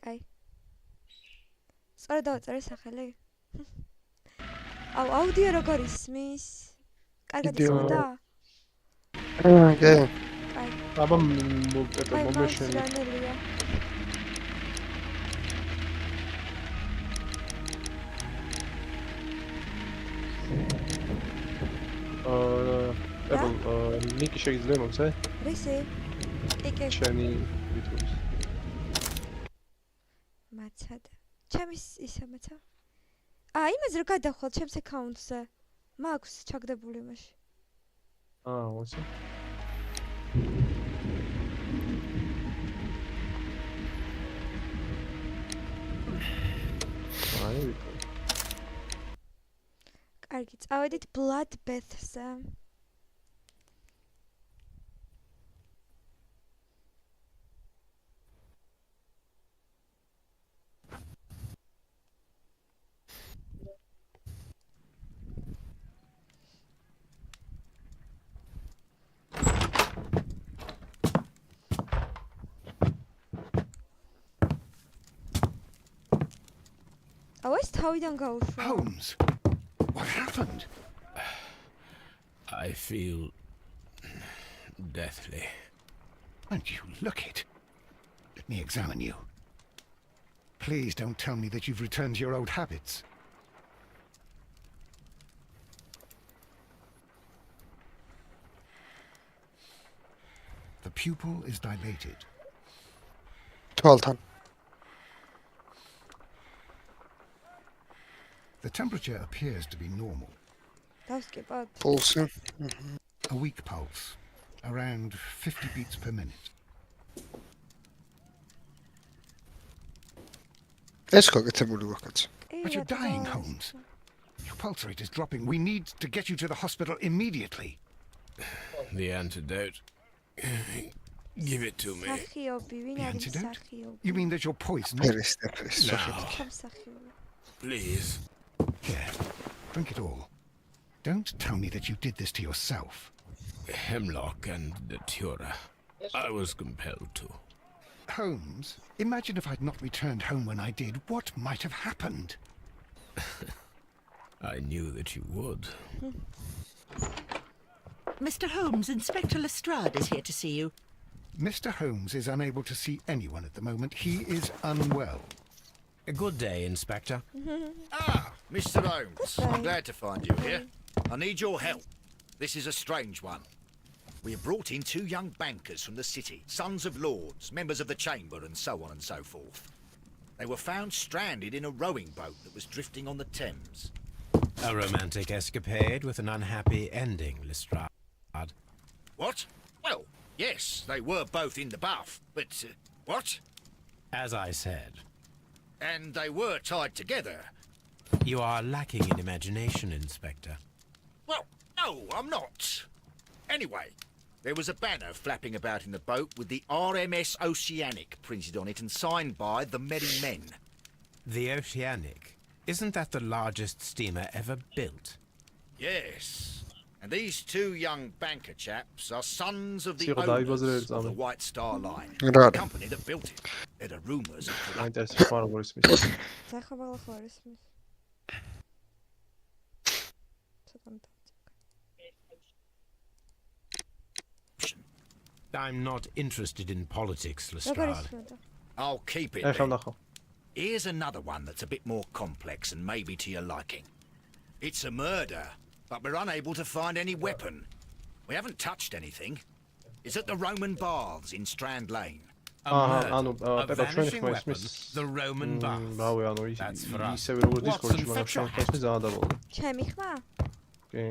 კაი. სწორად დავწერე სახელი. აუდიო როგორ ისმის? კარგად ისმოდა? კი. კაი. აბა აი, მომეშენი. რანელია. ლინკი შეიძლება მომცე? რისი? იკე. შენი YouTube-ის. მაცად. ჩემის ისა მაცა. იმაზე რომ გადახვალ ჩემს აკაუნტზე. მაქვს ჩაგდებული იმაში. მოსი. კარგი, წავედით Bloodbath-ზე. ეს თავიდან გაუშვა. Holmes, what happened? I feel deathly. And you look it. Let me examine you. Please don't tell me that you've returned to your old habits. The pupil is dilated. თვალთან. The temperature appears to be normal. დავსკიპოთ. პულსი. A weak pulse, around 50 beats per minute. ეს გაკეთებული ვაკაც. But you're dying, Holmes. Your pulse rate is dropping. We need to get you to the hospital immediately. The antidote. Give it to me. სახიობი, ვინ The არის antidote? სახიობი? You mean that you're poisoned? ფერის. Now, სამსახიობი. please. Here, drink it all. Don't tell me that you did this to yourself. Hemlock and datura. I was compelled to. Holmes, imagine if I'd not returned home when I did. What might have happened? I knew that you would. Mr. Holmes, Inspector Lestrade is here to see you. Mr. Holmes is unable to see anyone at the moment. He is unwell. A good day, Inspector. Mr. Holmes, I'm glad to find you here. I need your help. This is a strange one. We have brought in 2 young bankers from the city, sons of lords, members of the chamber, and so on and so forth. They were found stranded in a rowing boat that was drifting on the Thames. A romantic escapade with an unhappy ending, Lestrade. What? Well, yes, they were both in the bath, but what? As I said, And they were tied together. you are lacking in imagination, Inspector. Well, no, I'm not. Anyway, there was a banner flapping about in the boat with the RMS Oceanic printed on it and signed by the Merry Men. The Oceanic. Isn't that the largest steamer ever built? Yes. And these 2 young banker chaps are sons of the Siro, owners დაიბაზრე of the წამი. White Star Line, რა the არის? company that built it. There are rumours of corruption. მაინტერესებს რა როგორ ისმის. სახაბალა ხო არის მის. ცოტა I'm not interested in politics, როგორ Lestrade. ისმოდა? I'll keep it ეხლა then. ვნახო. Here's another one that's a bit more complex and maybe to your liking. It's a murder, but we're unable to find any weapon. We haven't touched anything. It's at the Roman Baths in Strand Lane. ანუ A პეპა ჩვენ vanishing ხმა weapon, ისმის. the Roman baths. რავი, ანუ That's for us. ისევე როგორც Watson, დისკორდში, მაგრამ fetch your ჩვენ ხმის ძალიან დაბალია. ჩემი ხმა? კი.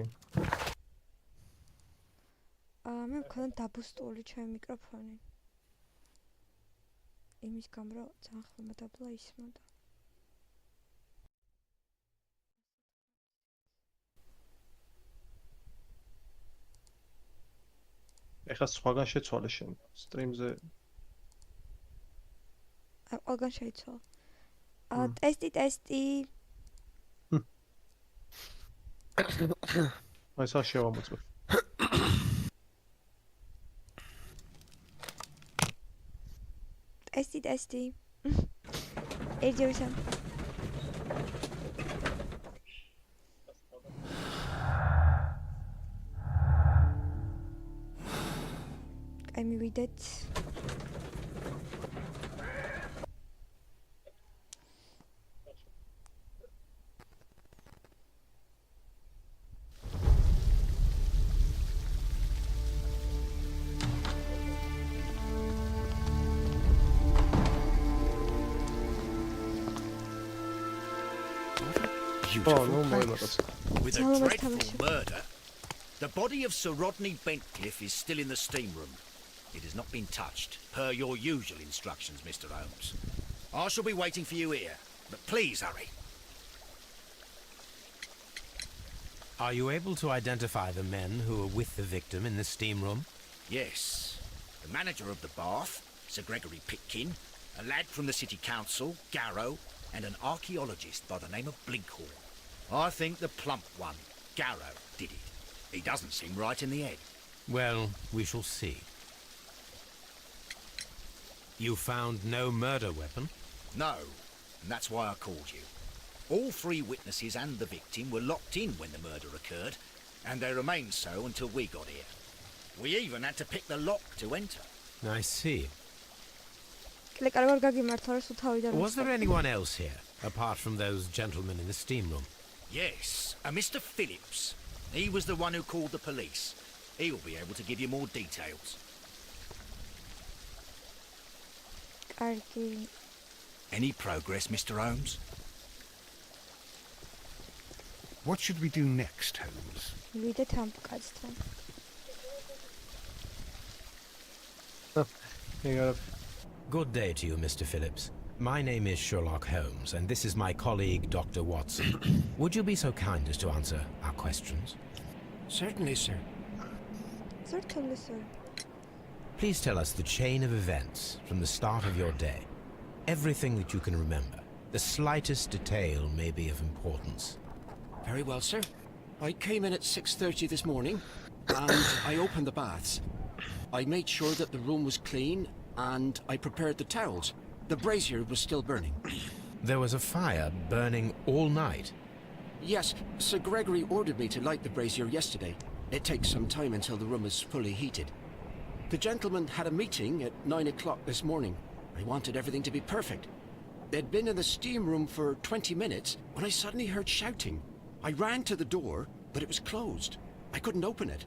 მე მქონდა დაბუსტული ჩემი მიკროფონი. იმის გამო რომ ძალიან ხმადაბლა ისმოდა. ეხლა სხვაგან შეცვალე შენ სტრიმზე. ყველგან შეიცვალა. ტესტი. აი სა შევამოწმე. ტესტი. ერთჯერისამ. აი მივიდეთ. ო, ნუ მოიმატოთ. With a Tell us, dreadful tell us. murder, the body of Sir Rodney Bentcliffe is still in the steam room. It has not been touched, per your usual instructions, Mr. Holmes. I shall be waiting for you here, but please hurry. Are you able to identify the men who were with the victim in the steam room? Yes, the manager of the bath, Sir Gregory Pitkin, a lad from the City Council, Garrow, and an archaeologist by the name of Blinkhorn. I think the plump one, Garrow, did it. He doesn't seem right in the head. Well, we shall see. You found no murder weapon? No, and that's why I called you. All three witnesses and the victim were locked in when the murder occurred, and they remained so until we got here. We even had to pick the lock to enter. I see. Was there anyone else here, apart from those gentlemen in the steam room? Yes, a Mr. Phillips. He was the one who called the police. He'll be able to give you more details. Any progress, Mr. Holmes? What should we do next, Holmes? მივიდეთ ამ კაცთან. Good day to you, Mr. Phillips. My name is Sherlock Holmes, and this is my colleague, Dr. Watson. Would you be so kind as to answer our questions? Certainly, sir. Certainly, sir. Please tell us the chain of events from the start of your day. Everything that you can remember. The slightest detail may be of importance. Very well, sir. I came in at 6:30 this morning, and I opened the baths. I made sure that the room was clean, and I prepared the towels. The brazier was still burning. There was a fire burning all night. Yes, Sir Gregory ordered me to light the brazier yesterday. It takes some time until the room is fully heated. The gentlemen had a meeting at 9 o'clock this morning. I wanted everything to be perfect. They'd been in the steam room for 20 minutes when I suddenly heard shouting. I ran to the door, but it was closed. I couldn't open it.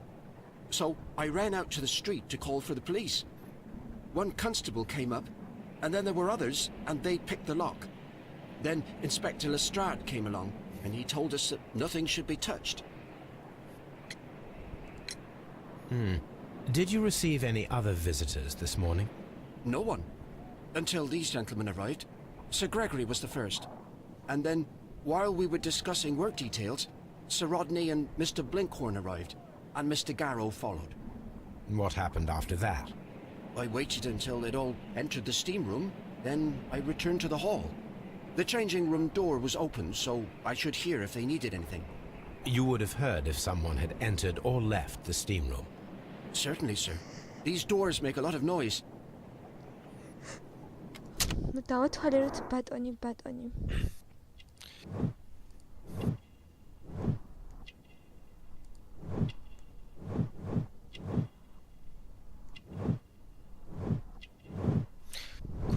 So I ran out to the street to call for the police. One constable came up, and then there were others, and they picked the lock. Then Inspector Lestrade came along, and he told us that nothing should be touched. Did you receive any other visitors this morning? No one. Until these gentlemen arrived. Sir Gregory was the first. And then, while we were discussing work details, Sir Rodney and Mr. Blinkhorn arrived, and Mr. Garrow followed. What happened after that? I waited until they'd all entered the steam room, then I returned to the hall. The changing room door was open, so I should hear if they needed anything. You would have heard if someone had entered or left the steam room. Certainly, sir. These doors make a lot of noise. დავათვალიეროთ ბატონი.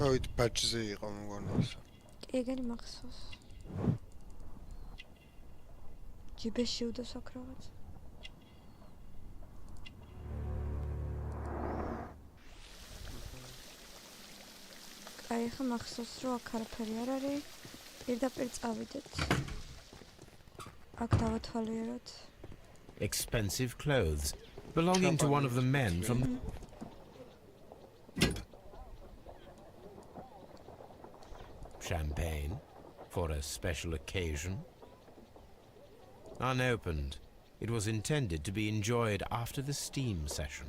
ქვევით ბაჯზე იყო მგონი ეს. კი, ეგენი მახსოვს. ჯიბეში უდოს აქ რაღაც. აი, ხა მახსოვს, რომ აქ არაფერი არ არის. პირდაპირ წავიდეთ. აქ დავათვალიეროთ. Expensive clothes, belonging to one of the men from... Champagne, for a special occasion. Unopened, it was intended to be enjoyed after the steam session.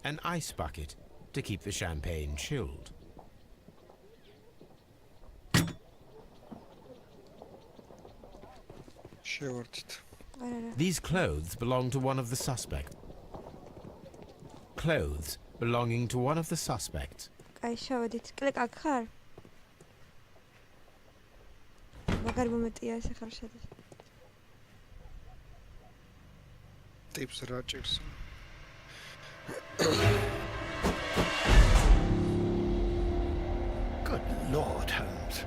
An ice bucket to keep the champagne chilled. შევარდით. These clothes belong to one of the suspects. Clothes belonging to one of the suspects. აი შევედით. კლიკ აქ ხარ? მაგარ მომენტია ეს ახლა შედის. ტიპს რა ჭირს? Good Lord, Holmes.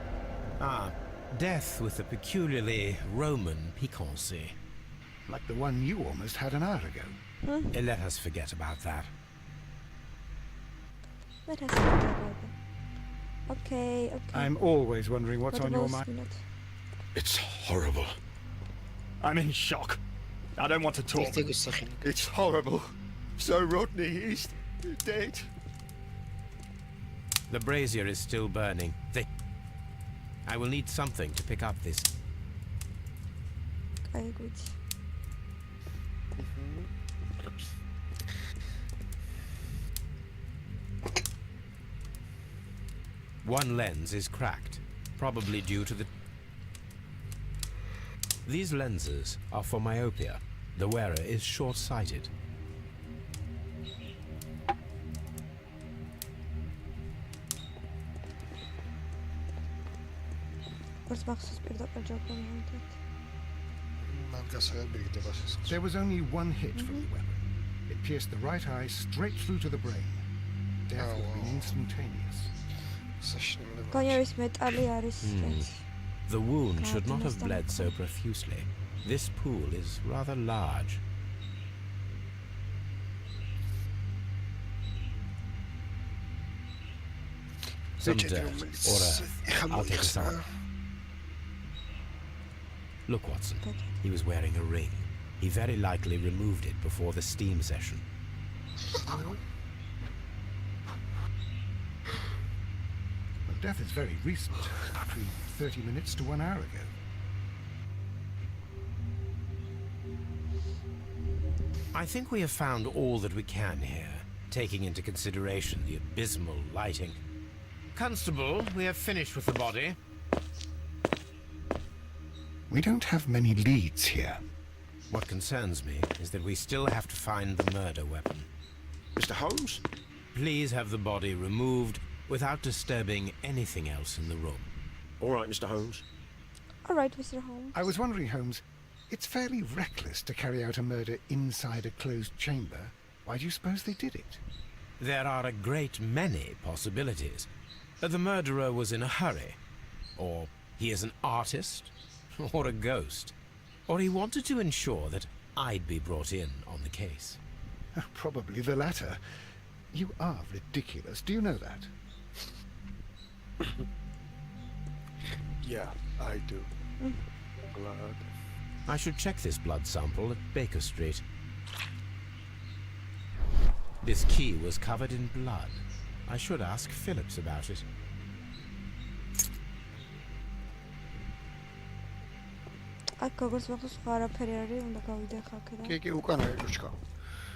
Ah, death with a peculiarly Roman piquancy. Like the one you almost had an hour ago. Let us forget about that. Let us think about it. Okay. I'm always wondering what's on your mind. It's horrible. I'm in shock. I don't want to talk. It's horrible. So Rodney is dead. The brazier is still burning. I will need something to pick up this. აი გვიცი. One lens is cracked, probably due to the... These lenses are for myopia. The wearer is short-sighted. What's Max's პირდაპირ ჯობია? მან გასაგებია სისხლს. There was only one hit from the weapon. It pierced the right eye straight through to the brain. Death would have been instantaneous. საშინელება. გონიარის მეტალი არის ეს. The wound should not have bled so profusely. This pool is rather large. Some dirt or earth. I'll take a sample. Look, Watson. He was wearing a ring. He very likely removed it before the steam session. The death is very recent, between 30 minutes to 1 hour ago. I think we have found all that we can here, taking into consideration the abysmal lighting. Constable, we have finished with the body. We don't have many leads here. What concerns me is that we still have to find the murder weapon. Mr. Holmes? Please have the body removed without disturbing anything else in the room. All right, Mr. Holmes. All right, Mr. Holmes. I was wondering, Holmes, it's fairly reckless to carry out a murder inside a closed chamber. Why do you suppose they did it? There are a great many possibilities. The murderer was in a hurry, or he is an artist, or a ghost, or he wanted to ensure that I'd be brought in on the case. Probably the latter. You are ridiculous. Do you know that? Yeah, I do. Blood. I should check this blood sample at Baker Street. This key was covered in blood. I should ask Phillips about it. აქ გოგოს მახოს სხვა არაფერი არის, უნდა გავიდე ხა აქედან. კი, უკანა ელუჩკა.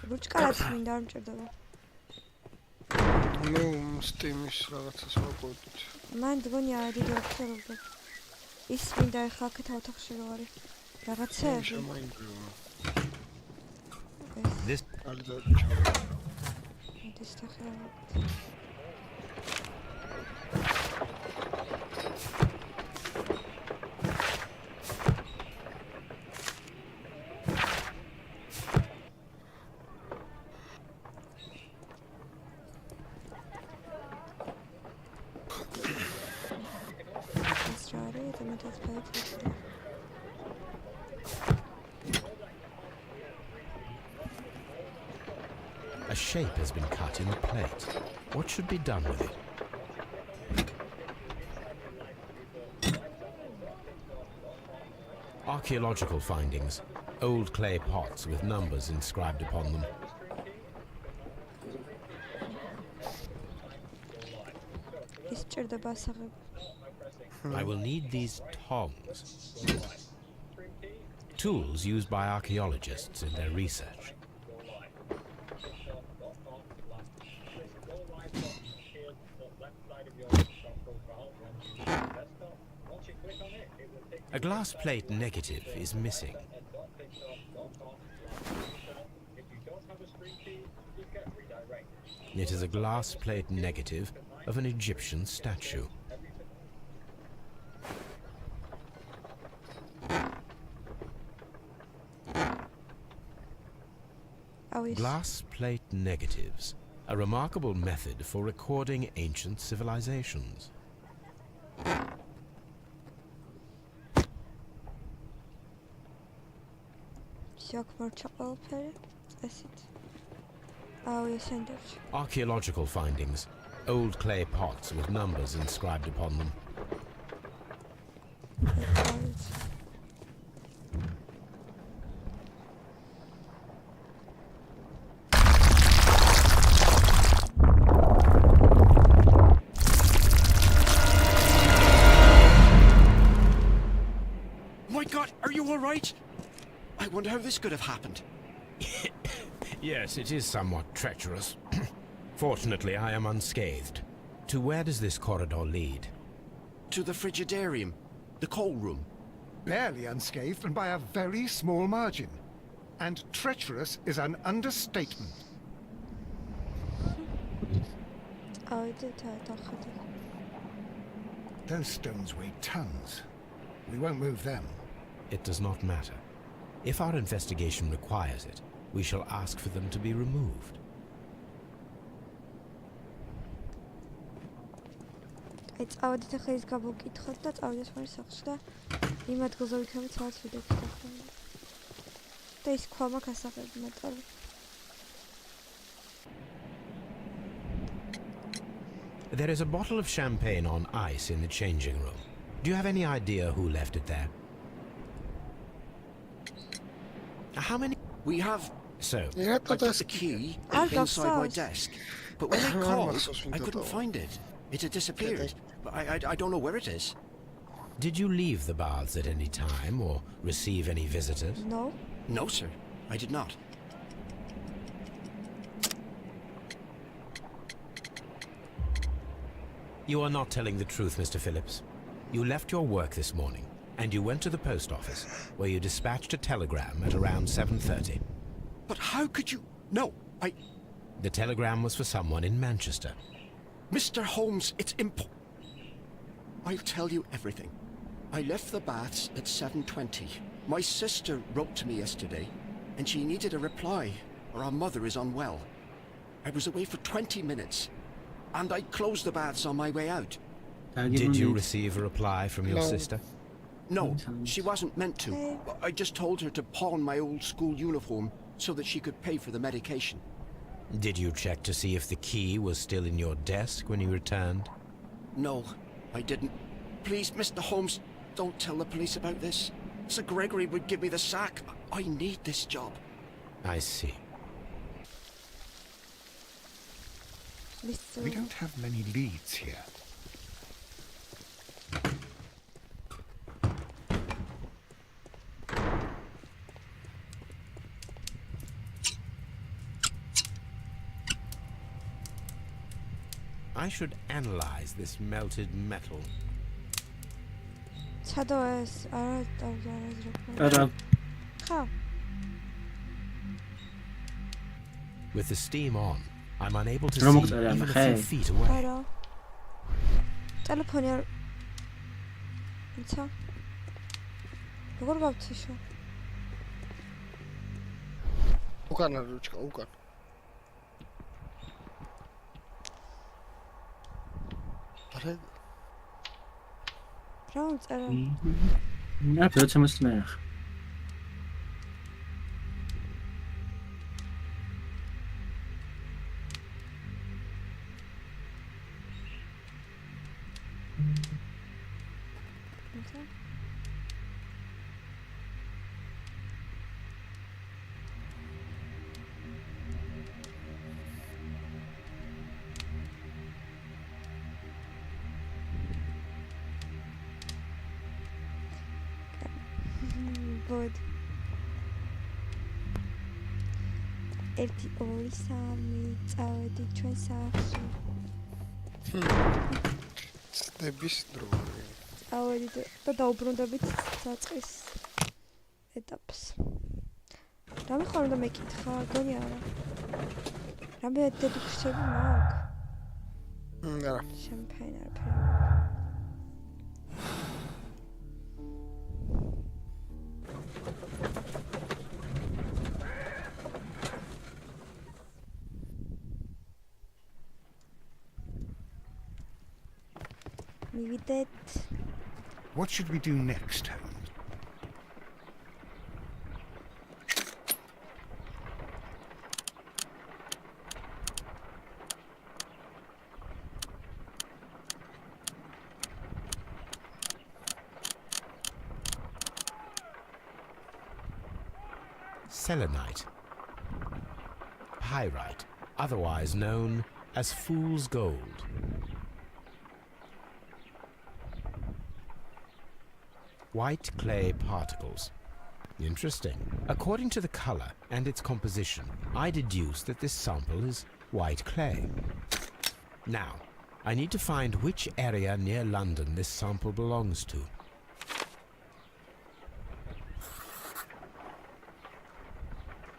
ელუჩკა რაც მინდა არ მჭირდება. ნუ სტიმის რაღაცას ვაკეთოთ. მან გონია დიდი ოქროობა. ის მინდა ხა აქეთ ოთახში რო არის. რაღაცეები. შემოინგროვა. This ალი დაჭა. ეს თახე. A shape has been cut in the plate. What should be done with it? Archaeological findings. Old clay pots with numbers inscribed upon them. ის ჭირდება ასაღები. I will need these tongs. Tools used by archaeologists in their research. A glass plate negative is missing. It is a glass plate negative of an Egyptian statue. Oh, yes. Glass plate negatives, a remarkable method for recording ancient civilizations. Oh, yes, sandwich. Archaeological findings, old clay pots with numbers inscribed upon them. My God, are you all right? I wonder how this could have happened. Yes, it is somewhat treacherous. Fortunately, I am unscathed. To where does this corridor lead? To the frigidarium, the coal room. Barely unscathed and by a very small margin. And treacherous is an understatement. Oh, I did that. Those stones weigh tons. We won't move them. It does not matter. If our investigation requires it, we shall ask for them to be removed. It's წავედით ახლა ის გავუკითხოთ და წავედით მე სახლში და იმ ადგილზე ვიქნებით სადაც ვიდექით ახლა. და ის ქვა მაქვს ასაღები მეტალი. There is a bottle of champagne on ice in the changing room. Do you have any idea who left it there? How many? We have... So, I got the key inside my desk. But when I called, I couldn't find it. It had disappeared. But I don't know where it is. did you leave the baths at any time or receive any visitors? No. No, sir. I did not. You are not telling the truth, Mr. Phillips. You left your work this morning, and you went to the post office, where you dispatched a telegram at around 7:30. But how could you... No, I... The telegram was for someone in Manchester. Mr. Holmes, it's I'll tell you everything. I left the baths at 7:20. My sister wrote to me yesterday, and she needed a reply, or our mother is unwell. I was away for 20 minutes, and I closed the baths on my way out. Did you receive a reply from your No. sister? No, she wasn't meant to. I just told her to pawn my old school uniform so that she could pay for the medication. Did you check to see if the key was still in your desk when you returned? No, I didn't. Please, Mr. Holmes, don't tell the police about this. Sir Gregory would give me the sack. I need this job. I see. We don't have many leads here. I should analyze this melted metal. ჩადოეს არა არა ხა With the steam on, I'm unable to Რომ see მოწერე even a ხე? few feet away. არა ტელეფონი არ ცა როგორ გავციშო უკან არის რუჩკა უკან არა რა უწერა რა პროცესს ნახ Good. 1-2-3 წავედი ჩვენ სახლში. ცდების დრო. წავედით და დაუბრუნდებით საწყის ეტაპს. რა მიხარ უნდა მეკითხა, გონი არა? რამე დედუქციები მაქვს? არა. Champagne არაფერი. მივიდეთ. What should we do next, Holmes? Selenite. Pyrite, otherwise known as fool's gold. White clay particles. Interesting. According to the color and its composition, I deduce that this sample is white clay. Now, I need to find which area near London this sample belongs to.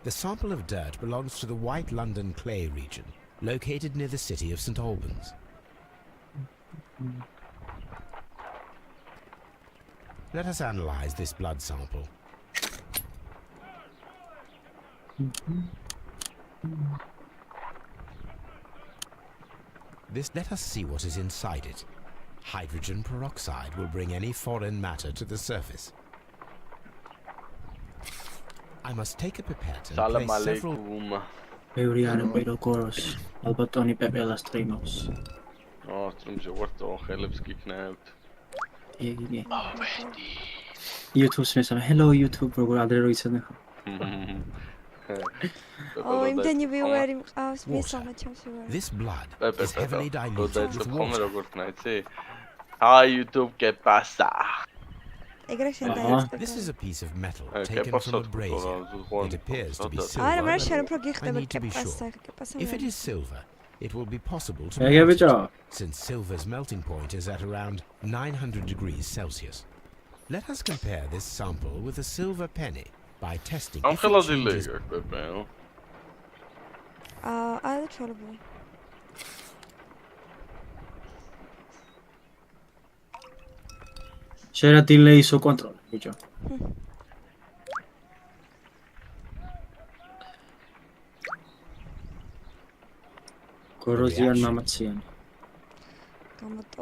The sample of dirt belongs to the White London clay region, located near the city of St. Albans. Let us analyze this blood sample. Let us see what is inside it. Hydrogen peroxide will bring any foreign matter to the surface. I must take a pipette and Salam place several... alaikum. ბევრი არები როგორს ალბათ ტონი პეპელას სტრიმავს. სტრიმზე ვარ და ხელებს გიქნებთ. იგი. YouTube-ს მესამე. Hello YouTube, როგორ ადრე რო იცოდე ხო? იმდენი ვიუერი მყავს, მესამე ჩემს ვიუერი. This blood is heavily diluted with water. როგორ ხნა იცი? Hi YouTube, ¿qué pasa? This is a piece of metal taken from a brazier. It appears to be silver. I need to be sure. If it is silver, it will be possible to melt it, since silver's melting point is at around 900 degrees Celsius. Let us compare this sample with a silver penny by testing if it changes... C'era delay su controllo, bıço. Corrosion mamatsian.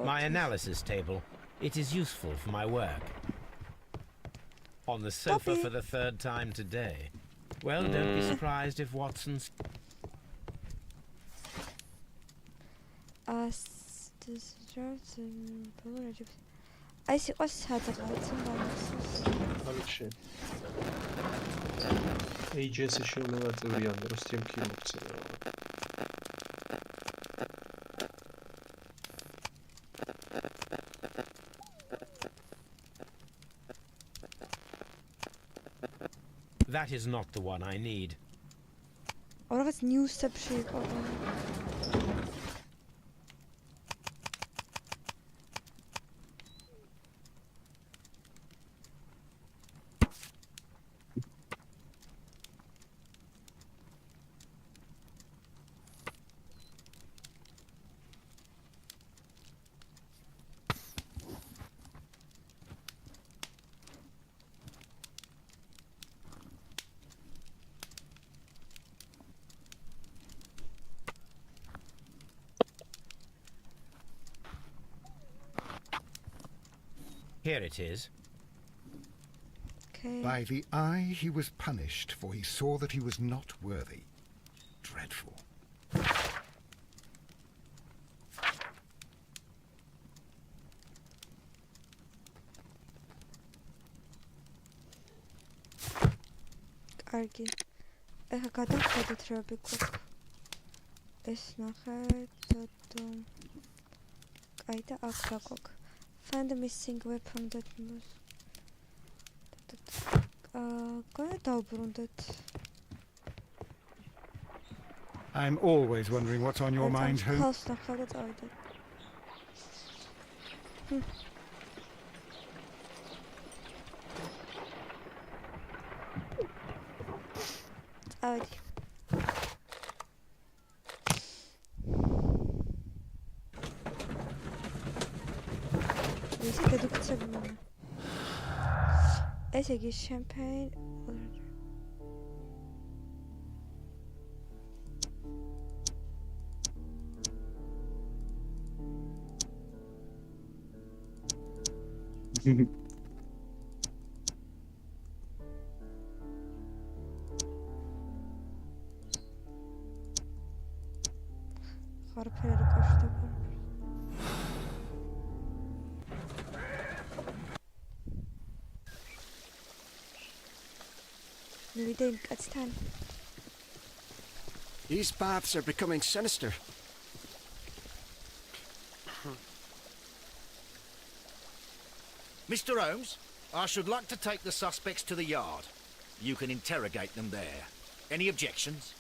My analysis table. It is useful for my work. On the sofa for the third time today. Well, don't be surprised if Watson's... Այս იყოს հատակացում բանասս։ Ալիչի։ AJS-ը շնորհված է վրան, ռոստիմ կիմոքցը։ That is not the one I need. Օրრაღაც news-ը շիկ։ Here it is. Okay. By the eye he was punished, for he saw that he was not worthy. Dreadful. Argi. Ეხა გადავხედოთ რა ვიქოთ. ეს ნახეთ, კაი და აქ რა გვაქვს. Find the missing weapon that was. I'm always wondering what's on your mind, Holmes. ესე დედუქცია მომანა. ესე იგი champagne ხარფერი არ უკავშირდება. მივიდე იმ კაცთან. These baths are becoming sinister. Mr. Holmes, I should like to take the suspects to the yard. You can interrogate them there. Any objections?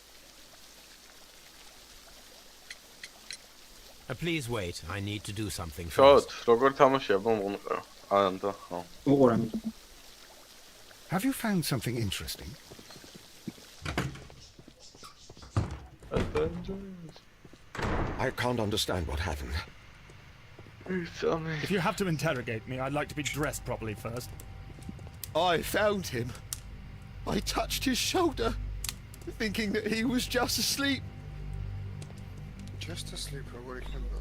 Please wait, I need to do something Short, first. როგორ თამაშია მომყარა. ანდა, ხო. უყურამ. Have you found something interesting? I can't understand what happened. If you have to interrogate me, I'd like to be dressed properly first. I found him. I touched his shoulder, thinking that he was just asleep. Just asleep, როგორ იქნება?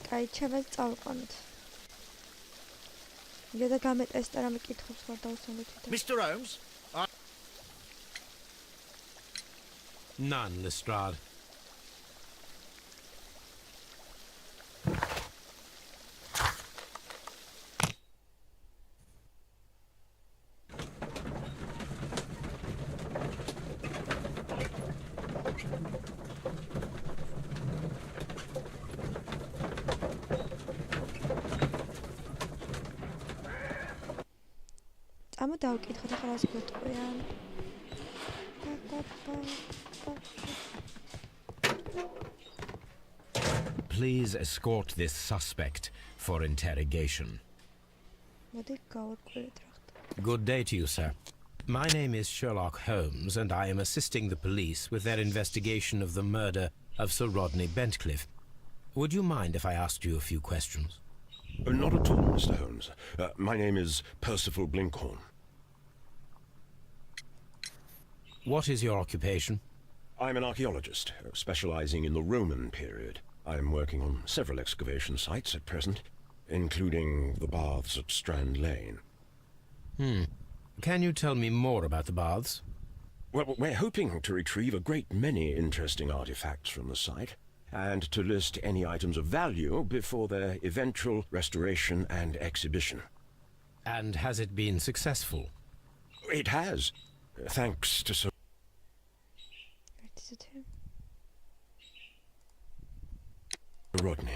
კაი, ჩემს წავყანოთ. იადა გამეტესტა რამე კითხავს ხარ დავსვენეთ. Mr. Holmes, None, Lestrade. ამა დავკითხოთ ახლა რას გვეტყვია. Please escort this suspect for interrogation. მოდი გავარკვიოთ რა ხდება. Good day to you, sir. My name is Sherlock Holmes, and I am assisting the police with their investigation of the murder of Sir Rodney Bentcliffe. Would you mind if I asked you a few questions? Not at all, Mr. Holmes. My name is Percival Blinkhorn. What is your occupation? I'm an archaeologist, specializing in the Roman period. I'm working on several excavation sites at present, including the baths at Strand Lane. Can you tell me more about the baths? Well, we're hoping to retrieve a great many interesting artifacts from the site, and to list any items of value before their eventual restoration and exhibition. And has it been successful? It has, thanks to Sir Rodney.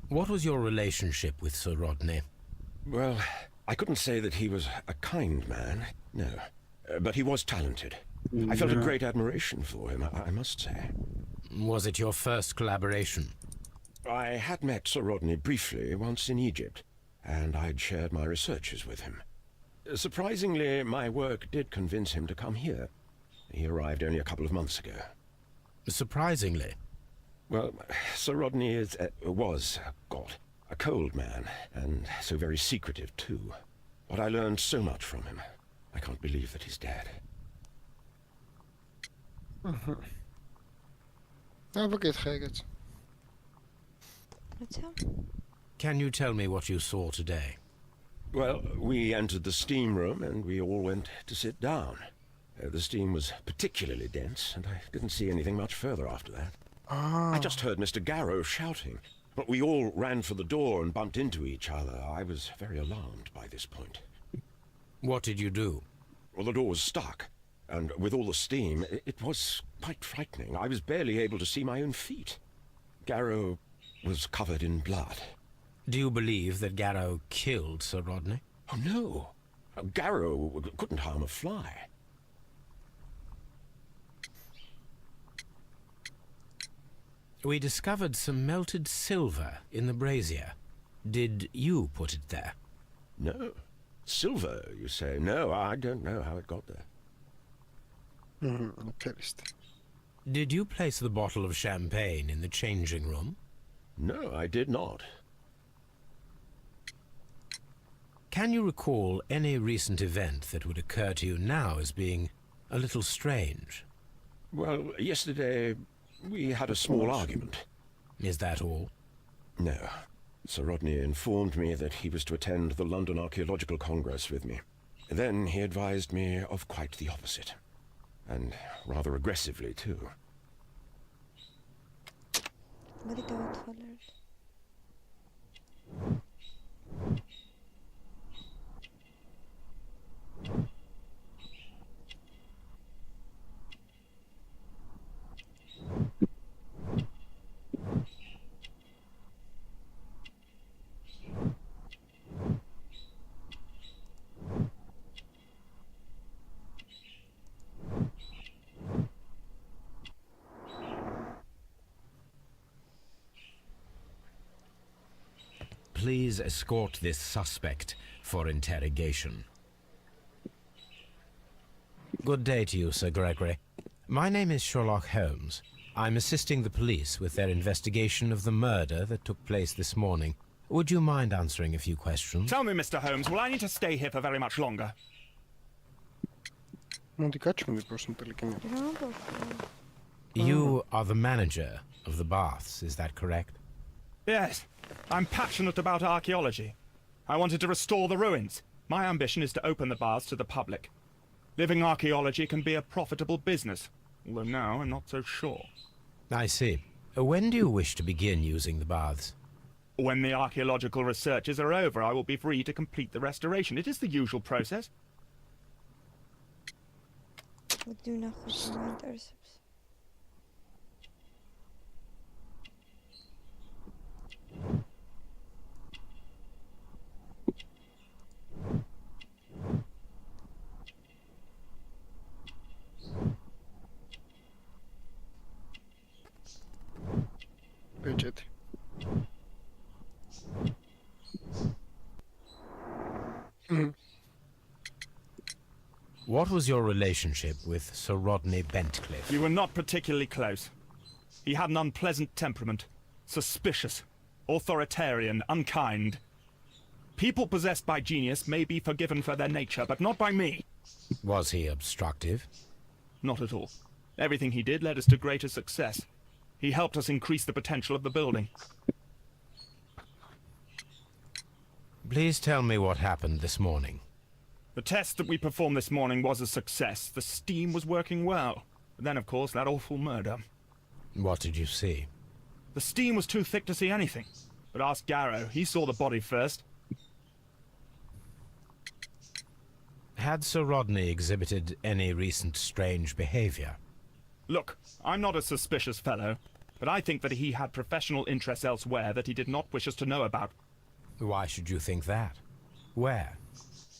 What was your relationship with Sir Rodney? Well, I couldn't say that he was a kind man, no. But he was talented. I felt a great admiration for him, I must say. Was it your first collaboration? I had met Sir Rodney briefly once in Egypt, and I'd shared my researches with him. Surprisingly, my work did convince him to come here. He arrived only a couple of months ago. Surprisingly? Well, Sir Rodney was a cold man, and so very secretive too. But I learned so much from him. I can't believe that he's dead. Can you tell me what you saw today? Well, we entered the steam room and we all went to sit down. The steam was particularly dense, and I didn't see anything much further after that. I just heard Mr. Garrow shouting, but we all ran for the door and bumped into each other. I was very alarmed by this point. What did you do? Well, the door was stuck, and with all the steam, it was quite frightening. I was barely able to see my own feet. Garrow was covered in blood. Do you believe that Garrow killed Sir Rodney? Oh, no. Garrow couldn't harm a fly. We discovered some melted silver in the brazier. Did you put it there? No. Silver, you say? No, I don't know how it got there. Did you place the bottle of champagne in the changing room? No, I did not. Can you recall any recent event that would occur to you now as being a little strange? Well, yesterday we had a small argument. Is that all? No. Sir Rodney informed me that he was to attend the London Archaeological Congress with me. Then he advised me of quite the opposite. And rather aggressively, too. Vad är det åtfaller? Please escort this suspect for interrogation. Good day to you, Sir Gregory. My name is Sherlock Holmes. I'm assisting the police with their investigation of the murder that took place this morning. Would you mind answering a few questions? Tell me, Mr. Holmes, will I need to stay here for very much longer? You are the manager of the baths, is that correct? Yes. I'm passionate about archaeology. I wanted to restore the ruins. My ambition is to open the baths to the public. Living archaeology can be a profitable business, although now I'm not so sure. I see. When do you wish to begin using the baths? When the archaeological researches are over, I will be free to complete the restoration. It is the usual process. Wat doen nou goed met intercepts? Budget. What was your relationship with Sir Rodney Bentcliffe? We were not particularly close. He had an unpleasant temperament. Suspicious, authoritarian, unkind. People possessed by genius may be forgiven for their nature, but not by me. Was he obstructive? Not at all. Everything he did led us to greater success. He helped us increase the potential of the building. Please tell me what happened this morning. The test that we performed this morning was a success. The steam was working well. But then, of course, that awful murder. What did you see? The steam was too thick to see anything. But ask Garrow. He saw the body first. Had Sir Rodney exhibited any recent strange behavior? Look, I'm not a suspicious fellow, but I think that he had professional interests elsewhere that he did not wish us to know about. Why should you think that? Where?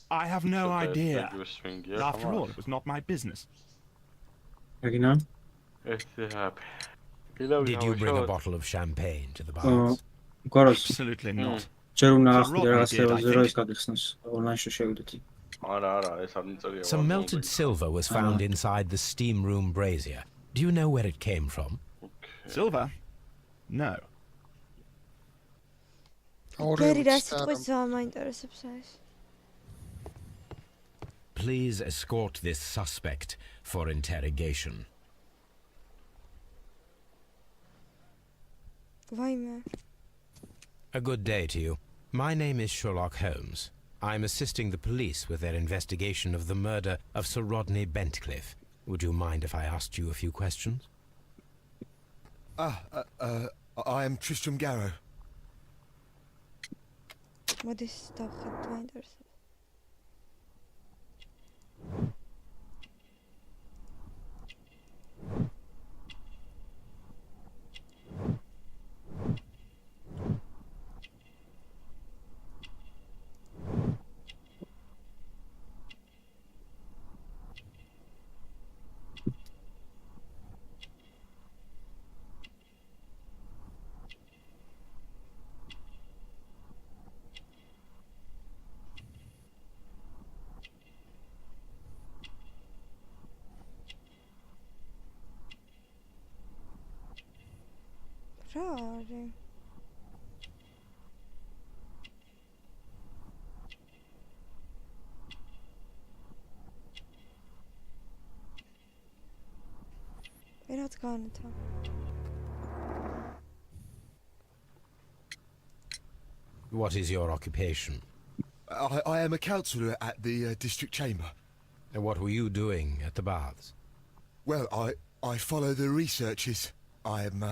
I have no idea. But after all, it was not my business. Did you bring a bottle of champagne to the baths? Absolutely not. Some melted silver was found inside the steam room brazier. Do you know where it came from? Silver? No. Please escort this suspect for interrogation. A good day to you. My name is Sherlock Holmes. I'm assisting the police with their investigation of the murder of Sir Rodney Bentcliffe. Would you mind if I asked you a few questions? I am Tristram Garrow. Wat is dat gedwijnders? რა არის? Era't განათა. What is your occupation? I am a councillor at the district chamber. And what were you doing at the baths? Well, I follow the researches. I am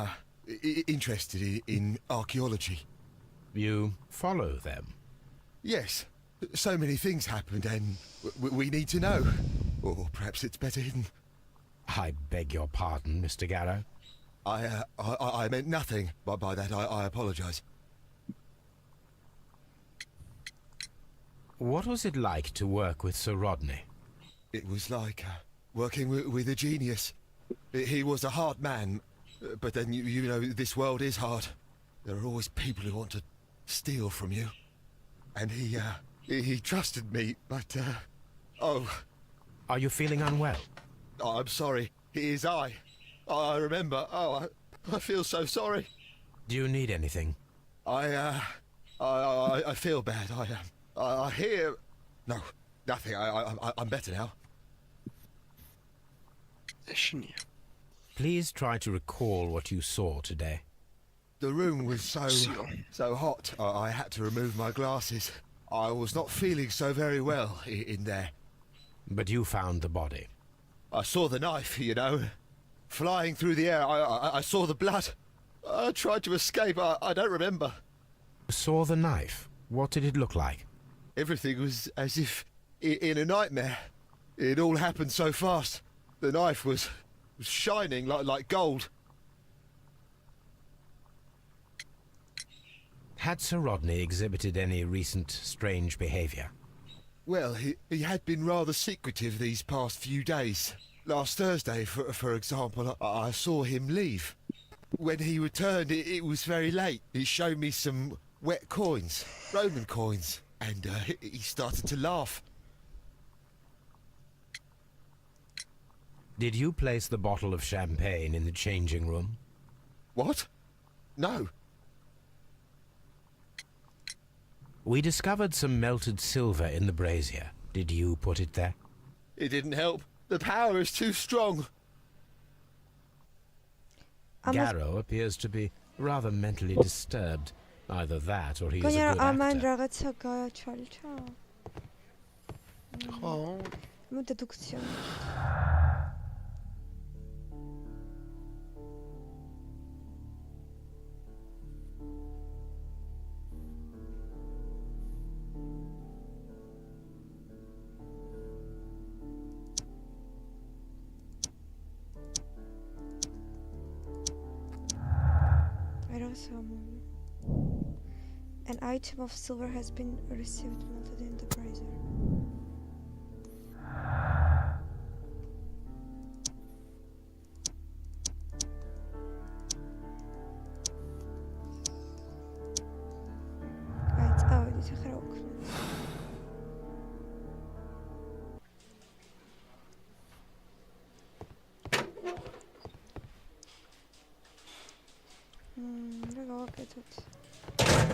interested in archaeology. You follow them? Yes. So many things happened and we need to know. Or perhaps it's better hidden. I beg your pardon, Mr. Garrow. I meant nothing by that. I apologise. What was it like to work with Sir Rodney? It was like working with a genius. He was a hard man, but then you know this world is hard. There are always people who want to steal from you. And he trusted me, but oh. Are you feeling unwell? Oh, I'm sorry. It is I remember. Oh, I feel so sorry. Do you need anything? I feel bad. I hear. No, nothing. I'm better now. Please try to recall what you saw today. The room was so hot. I had to remove my glasses. I was not feeling so very well in there. But you found the body. I saw the knife, you know, flying through the air. I saw the blood. I tried to escape. I don't remember. You saw the knife? What did it look like? Everything was as if in a nightmare. It all happened so fast. The knife was shining like gold. Had Sir Rodney exhibited any recent strange behaviour? Well, he had been rather secretive these past few days. Last Thursday, for example, I saw him leave. When he returned, it was very late. He showed me some wet coins, Roman coins, and he started to laugh. Did you place the bottle of champagne in the changing room? What? No. We discovered some melted silver in the brazier. Did you put it there? It didn't help. The power is too strong. Garrow appears to be rather mentally disturbed. Either that or he's a good ამან actor. რაღაცა გააჩალჩა. ხო. Ну, дедукция. An item of silver has been received melted in the brazier. Right, წავედით ახლა რა ვქნათ. რა გავაკეთოთ?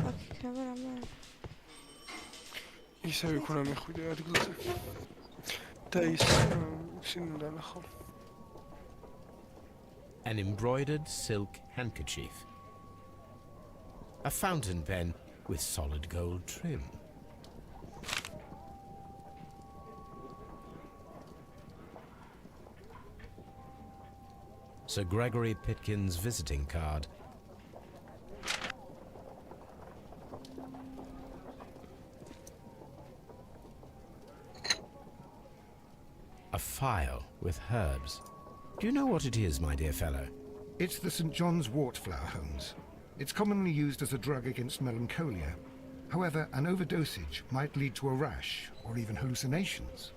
აქ იქნება რამე? ისე იქ უნდა მიხვიდე ადგილზე. და ის ისინი უნდა ნახო. An embroidered silk handkerchief. A fountain pen with solid gold trim. Sir Gregory Pitkin's visiting card. A phial with herbs. Do you know what it is, my dear fellow? It's the St. John's wort-flower, Holmes. It's commonly used as a drug against melancholia. However, an overdosage might lead to a rash or even hallucinations.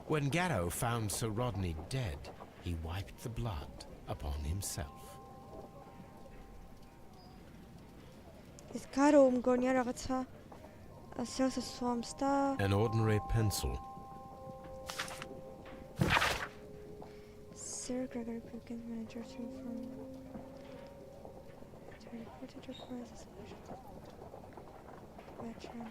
When Garrow found Sir Rodney dead, he wiped the blood upon himself. ეს გარო მგონია რაღაცა ასეულს სვამს და An ordinary pencil. Sir Gregory Perkins, manager to inform. To report it requires a special veteran.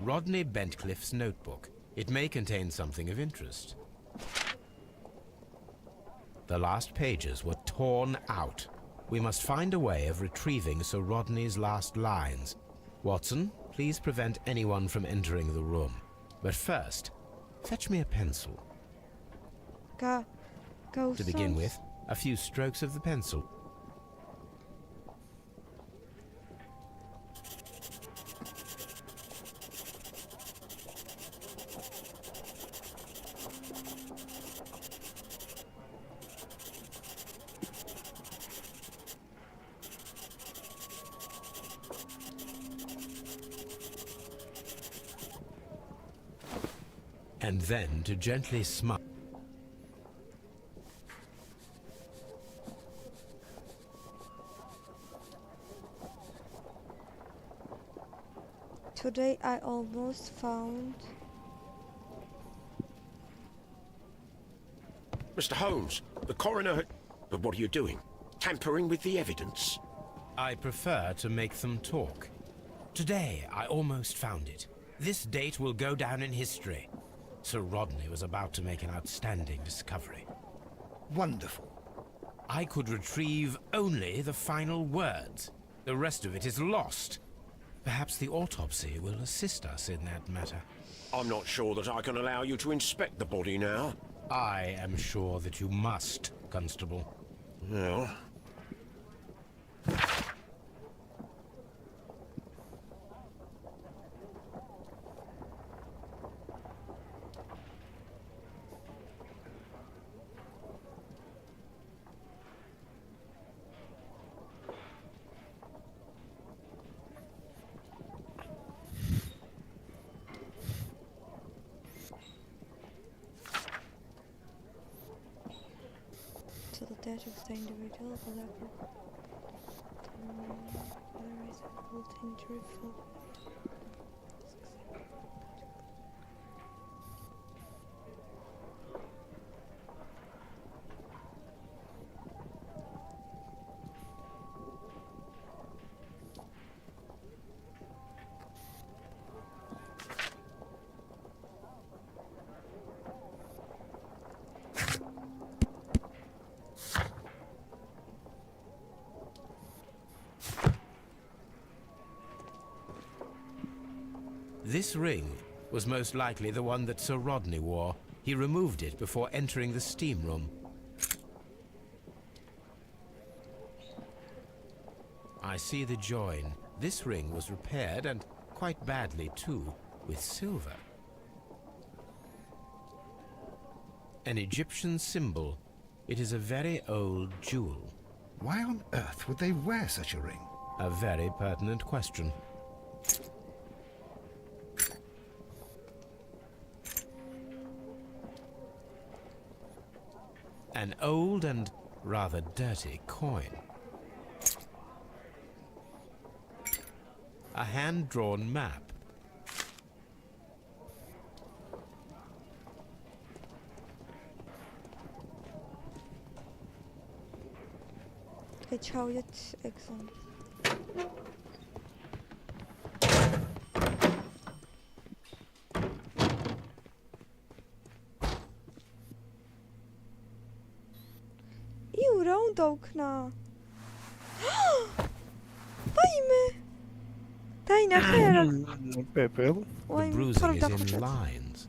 Rodney Bentcliffe's notebook. It may contain something of interest. The last pages were torn out. We must find a way of retrieving Sir Rodney's last lines. Watson, please prevent anyone from entering the room. But first, fetch me a pencil. Go To begin with, a few strokes of the pencil. And then to gently smile. Today I almost found... Mr. Holmes, the coroner had... But what are you doing? Tampering with the evidence? I prefer to make them talk. Today I almost found it. This date will go down in history. Sir Rodney was about to make an outstanding discovery. Wonderful. I could retrieve only the final words. The rest of it is lost. Perhaps the autopsy will assist us in that matter. I'm not sure that I can allow you to inspect the body now. I am sure that you must, Constable. Well... To the death of the individual, whatever. There is a cold injury for... This ring was most likely the one that Sir Rodney wore. He removed it before entering the steam room. I see the join. This ring was repaired, and quite badly too, with silver. An Egyptian symbol. It is a very old jewel. Why on earth would they wear such a ring? A very pertinent question. An old and rather dirty coin. A hand-drawn map. Ik hou het exam. Eeuw, round okna. Fajmy! Daj na chwilę. Pepel. The bruising is in lines.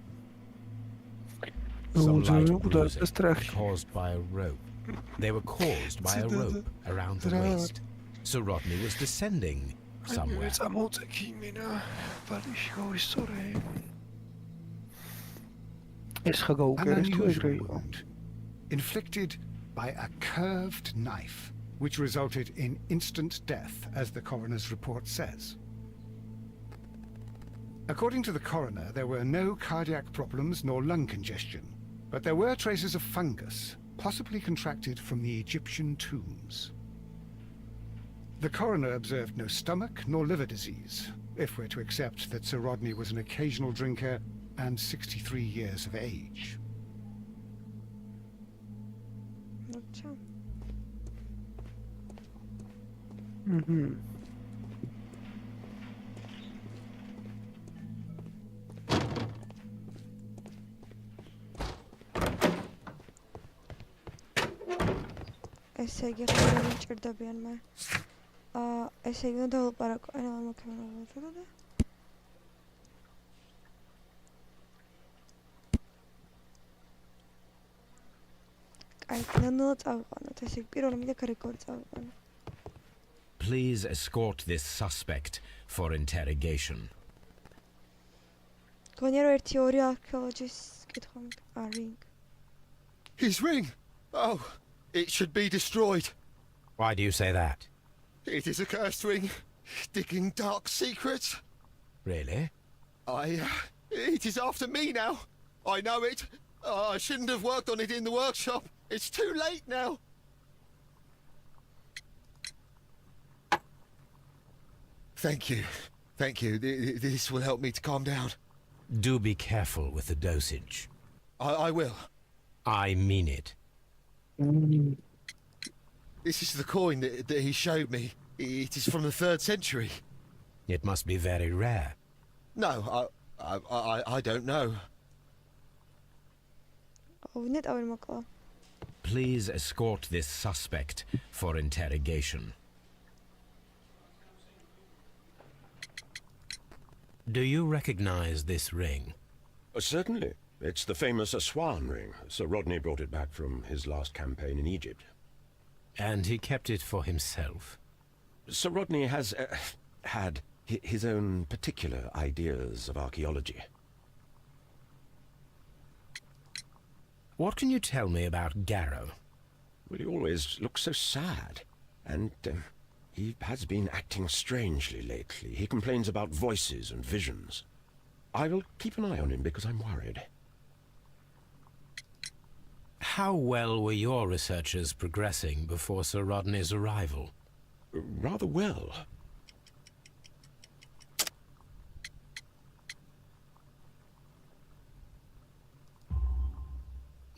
Oh, Some light uda bruising strach. caused by a rope. They were caused by a rope around the waist. Sir Rodney was descending. somewhere. It's Amottekimina, Valishko sorry. An unusual wound, inflicted by a curved knife, which resulted in instant death, as the coroner's report says. According to the coroner, there were no cardiac problems nor lung congestion, but there were traces of fungus, possibly contracted from the Egyptian tombs. The coroner observed no stomach nor liver disease, if we're to accept that Sir Rodney was an occasional drinker and 63 years of age. ესე იგი ხომ მჭირდებიან მე. ესე იგი უნდა ვილაპარაკო, აი რა მოქემოვა და Please escort this suspect for interrogation. His ring! Oh, it should be destroyed. Why do you say that? It is a cursed ring, digging dark secrets. Really? It is after me now. I know it. I shouldn't have worked on it in the workshop. It's too late now. Thank you. Thank you. This will help me to calm down. Do be careful with the dosage. I will. I mean it. This is the coin that he showed me. It is from the 3rd century. It must be very rare. No, I don't know. Please escort this suspect for interrogation. Do you recognize this ring? Certainly. It's the famous Aswan ring. Sir Rodney brought it back from his last campaign in Egypt. And he kept it for himself? Sir Rodney has had his own particular ideas of archaeology. What can you tell me about Garrow? Well, he always looks so sad. And he has been acting strangely lately. He complains about voices and visions. I will keep an eye on him because I'm worried. How well were your researchers progressing before Sir Rodney's arrival? Rather well.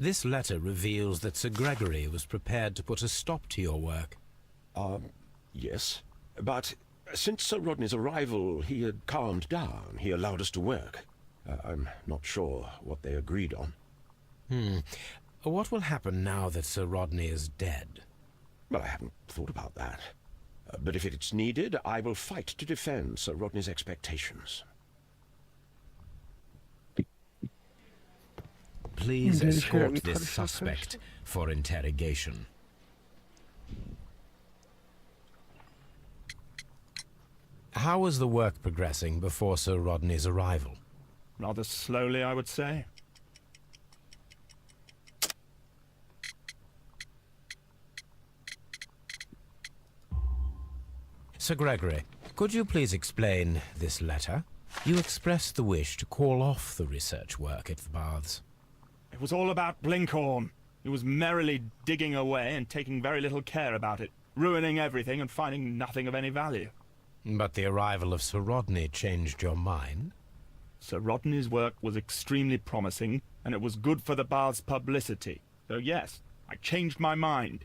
This letter reveals that Sir Gregory was prepared to put a stop to your work. Yes. But since Sir Rodney's arrival, he had calmed down. He allowed us to work. I'm not sure what they agreed on. What will happen now that Sir Rodney is dead? Well, I haven't thought about that. But if it's needed, I will fight to defend Sir Rodney's expectations. Please escort this suspect for interrogation. How was the work progressing before Sir Rodney's arrival? Rather slowly, I would say. Sir Gregory, could you please explain this letter? You expressed the wish to call off the research work at the baths. It was all about Blinkhorn. He was merrily digging away and taking very little care about it, ruining everything and finding nothing of any value. But the arrival of Sir Rodney changed your mind? Sir Rodney's work was extremely promising, and it was good for the bath's publicity. So yes, I changed my mind.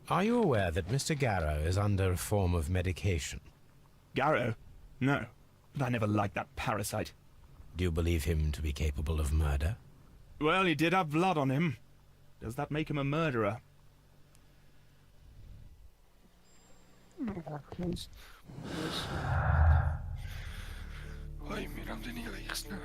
Are you aware that Mr. Garrow is under a form of medication? Garrow? No, but I never liked that parasite. Do you believe him to be capable of murder? Well, he did have blood on him. Does that make him a murderer? Oj, miram den hela jasna.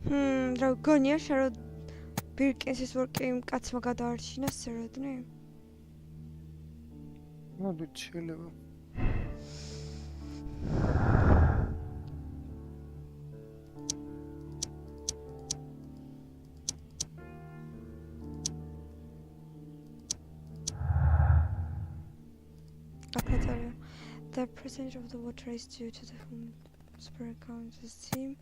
რა გონია შენ რომ ბირკინსის ვორკი იმ კაცმა გადაარჩინა სეროდნი? მოდით შეიძლება. The percentage of the water is due to the spur count steam.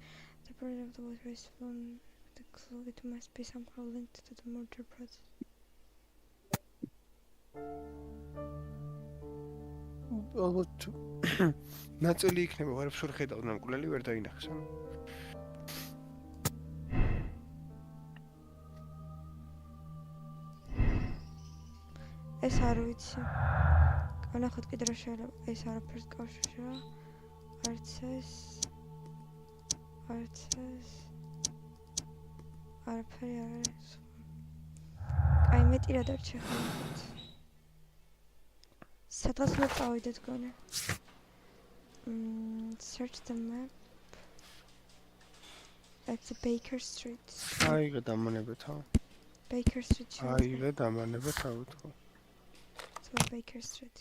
The percentage of the water is from the clue. It must be somehow linked to the murder process. ალბათ ნაწილი იქნება, ვარაფერს ვერ ხედავ, ნამკვლელი ვერ დაინახეს. ეს არ ვიცი. განახოთ კიდე რა შეიძლება. ეს არაფერს კავშირი რა. არც ეს. არაფერი არ არის. აი მეტი რა დარჩა ხალხით. სადღაც უნდა წავიდეთ გონე. Search the map. That's Baker Street. აიღე დამანებეთა. Baker Street. აიღე დამანებეთა უთქო. So Baker Street.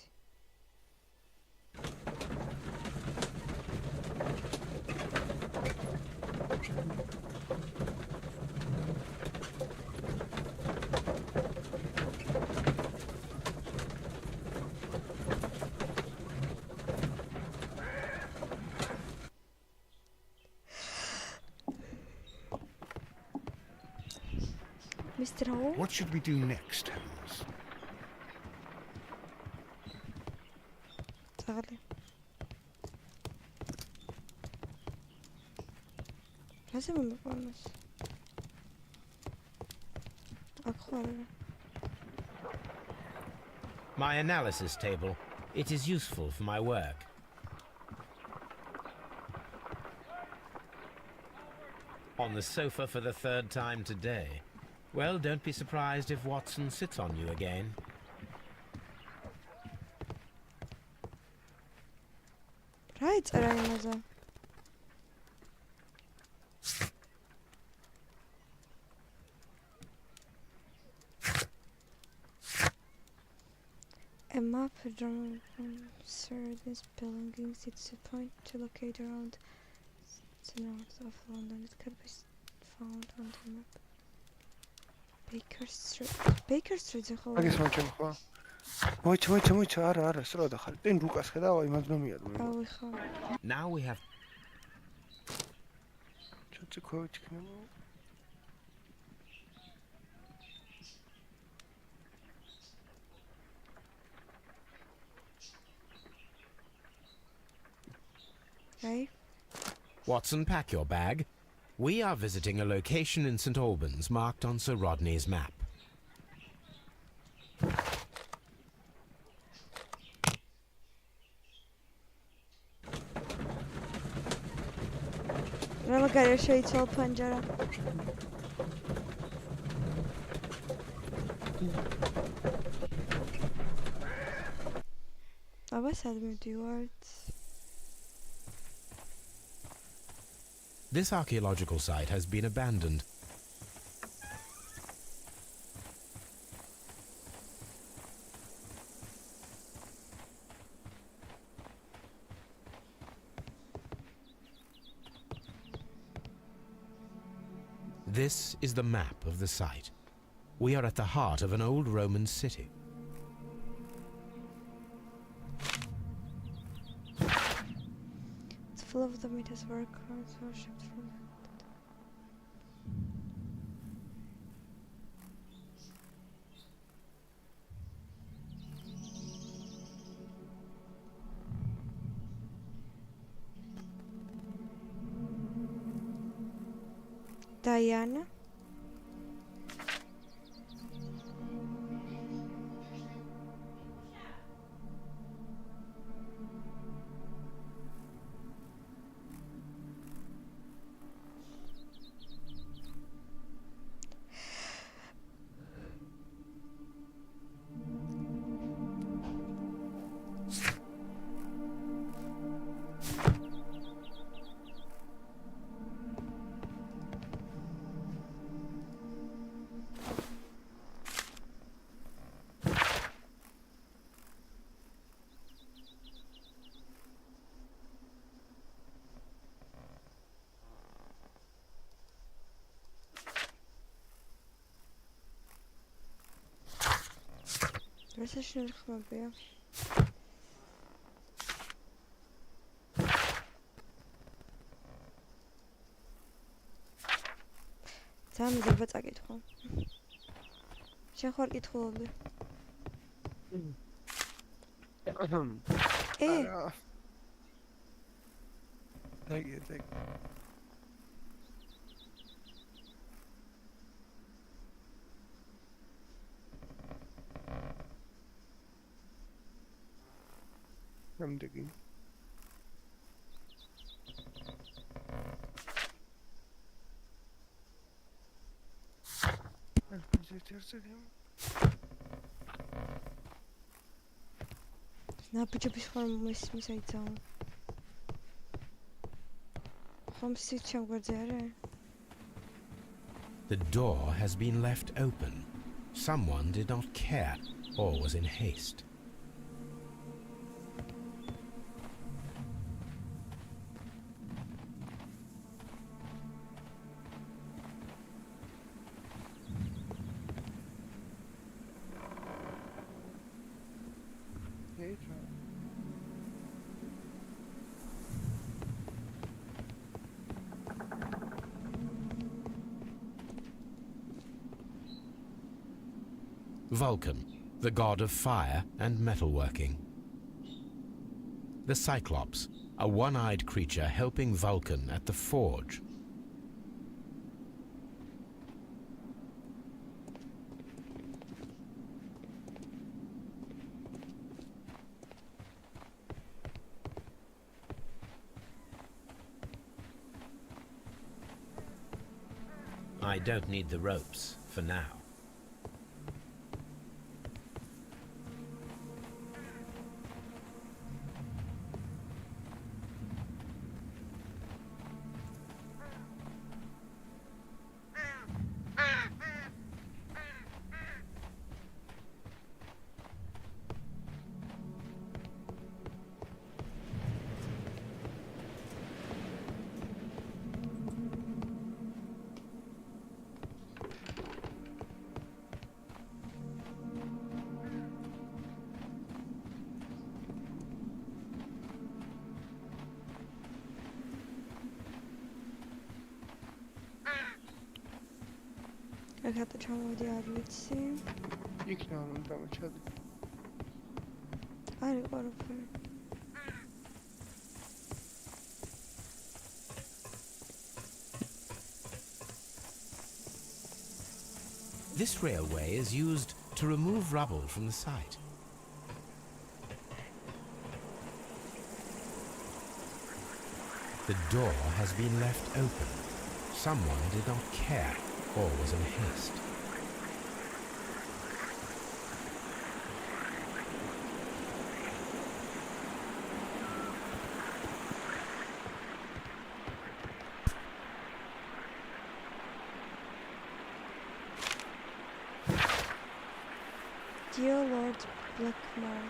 Mr. Hall? What should we do next, Holmes? Sorry. Lazım mı olmaz? My analysis table. It is useful for my work. On the sofa for the third time today. Well, don't be surprised if Watson sits on you again. Right, aramıza. A map drawn from certain belongings. It's a point to locate around the north of London. It can be found on the map. Baker Street. Baker Street is a whole. აგეს მოჩემ ხო? მოიცა, არა, სწორად ახალი. ტენ რუკას ხედავ, აი მაგ ნომიად. ავი ხო. Now we have ჩოცი ქოჩ იქნება. Hey. Watson, pack your bag. We are visiting a location in St. Albans marked on Sir Rodney's map. Rama garajı içi pencere. Ama sen mi diyor? This archaeological site has been abandoned. This is the map of the site. We are at the heart of an old Roman city. It's full of the meters work worshipped from Diana. ننسى شنو الخبر بيها. تعمل زبط أكيد خو. شن خور يدخل به. إيه. دقيقة. كم دقيقة؟ Ne yapacağız formu sayacağım. Formu seçeceğim gördüğüm. The door has been left open. Someone did not care or was in haste. Vulcan, the god of fire and metalworking. The Cyclops, a one-eyed creature helping Vulcan at the forge. I don't need the ropes for now. Ik had het gewoon die uit zien. Ik nou een damage had. Eigenlijk wel op. This railway is used to remove rubble from the site. The door has been left open. Someone did not care or was in haste. Dear Lord Blackmore.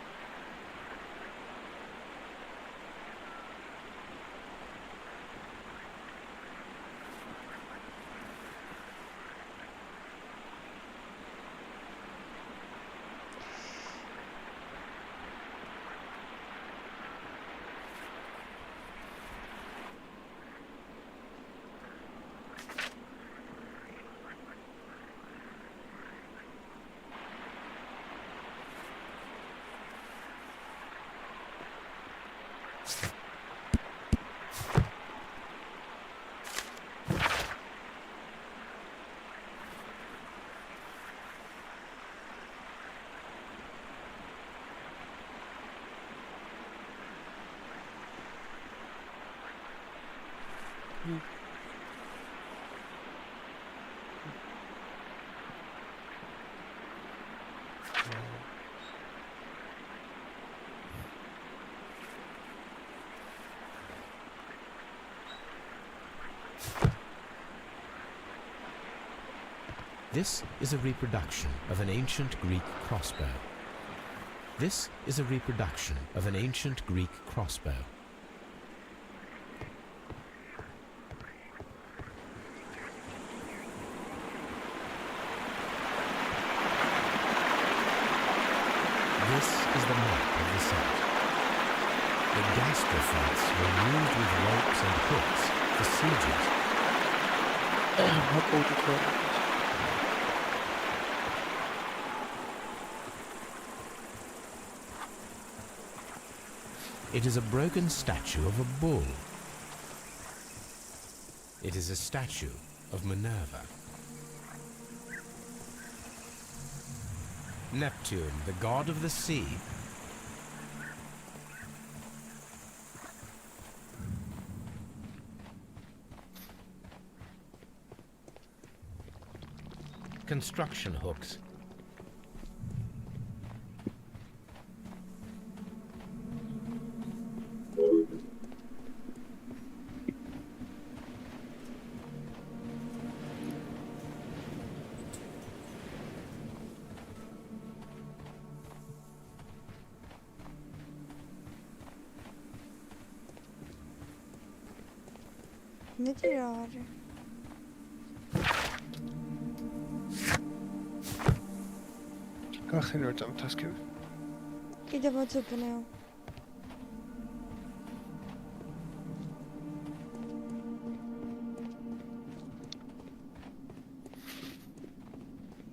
This is a reproduction of an ancient Greek crossbow. This is a reproduction of an ancient Greek crossbow. elephants were used with ropes and hooks for sieges. It is a broken statue of a bull. It is a statue of Minerva. Neptune, the god of the sea. Construction hooks. Ne diyor abi? გახსენე ვერ წამთასკები. კიდევ მოძებნეო.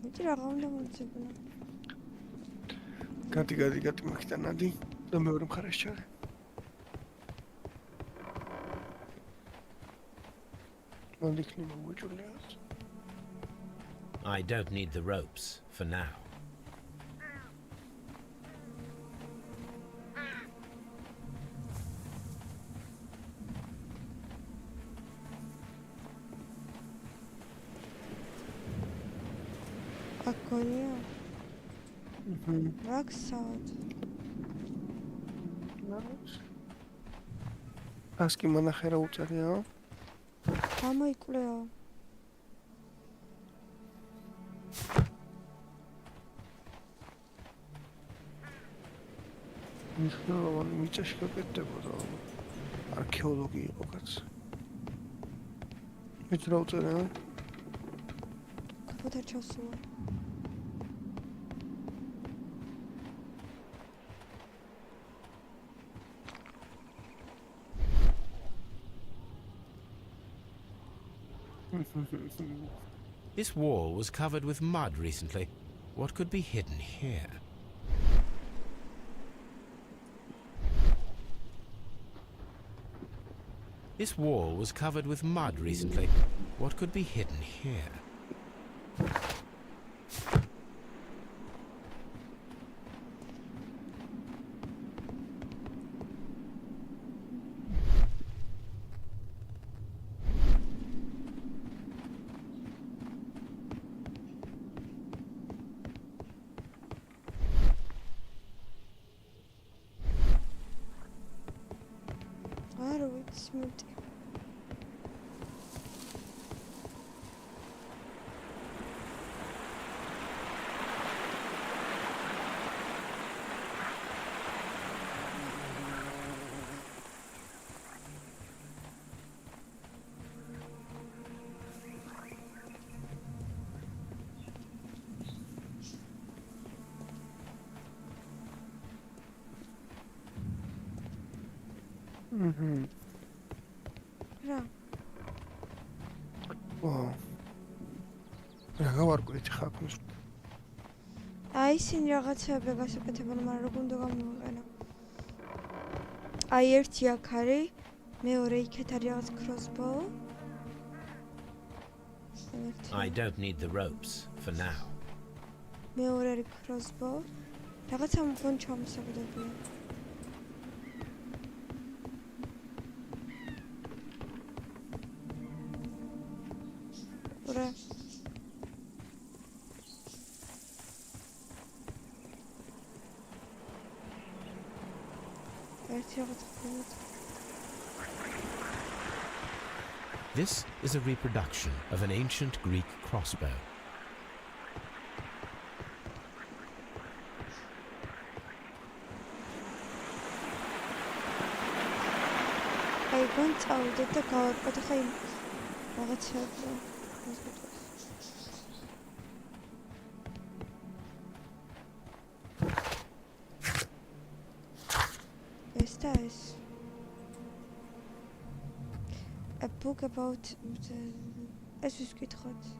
მე რა უნდა მოძებნო? გადი მაგიდან ადი და მეორე მხარეს ჩარე. I don't need the ropes for now. Akonia. Raksad. Aski manახერა უწერიო. გამოიკვლეო. მნიშვნელოვანი მიწაში გაკეთდებოდა. არქეოლოგი იყო კაცი. მეც რა უწერიო? კაფეთა ჩასულა. This wall was covered with mud recently. What could be hidden here? This wall was covered with mud recently. What could be hidden here? Smoothie. რა? რა გავარკვიეთ ხა აქვს? აი ისინი რაღაცეები გასაკეთებენ, მაგრამ როგორ უნდა გამოვიყენო? აი ერთი აქ არის, მეორე იქეთ არის რაღაც crossbow. I don't need the ropes for now. მეორე არის crossbow. რაღაცა მგონი ჩამოსაგდებია. Ura. This is a reproduction of an ancient Greek crossbow. I went out at the car, but I what's happening? Esta es. a book about es is goed gaat.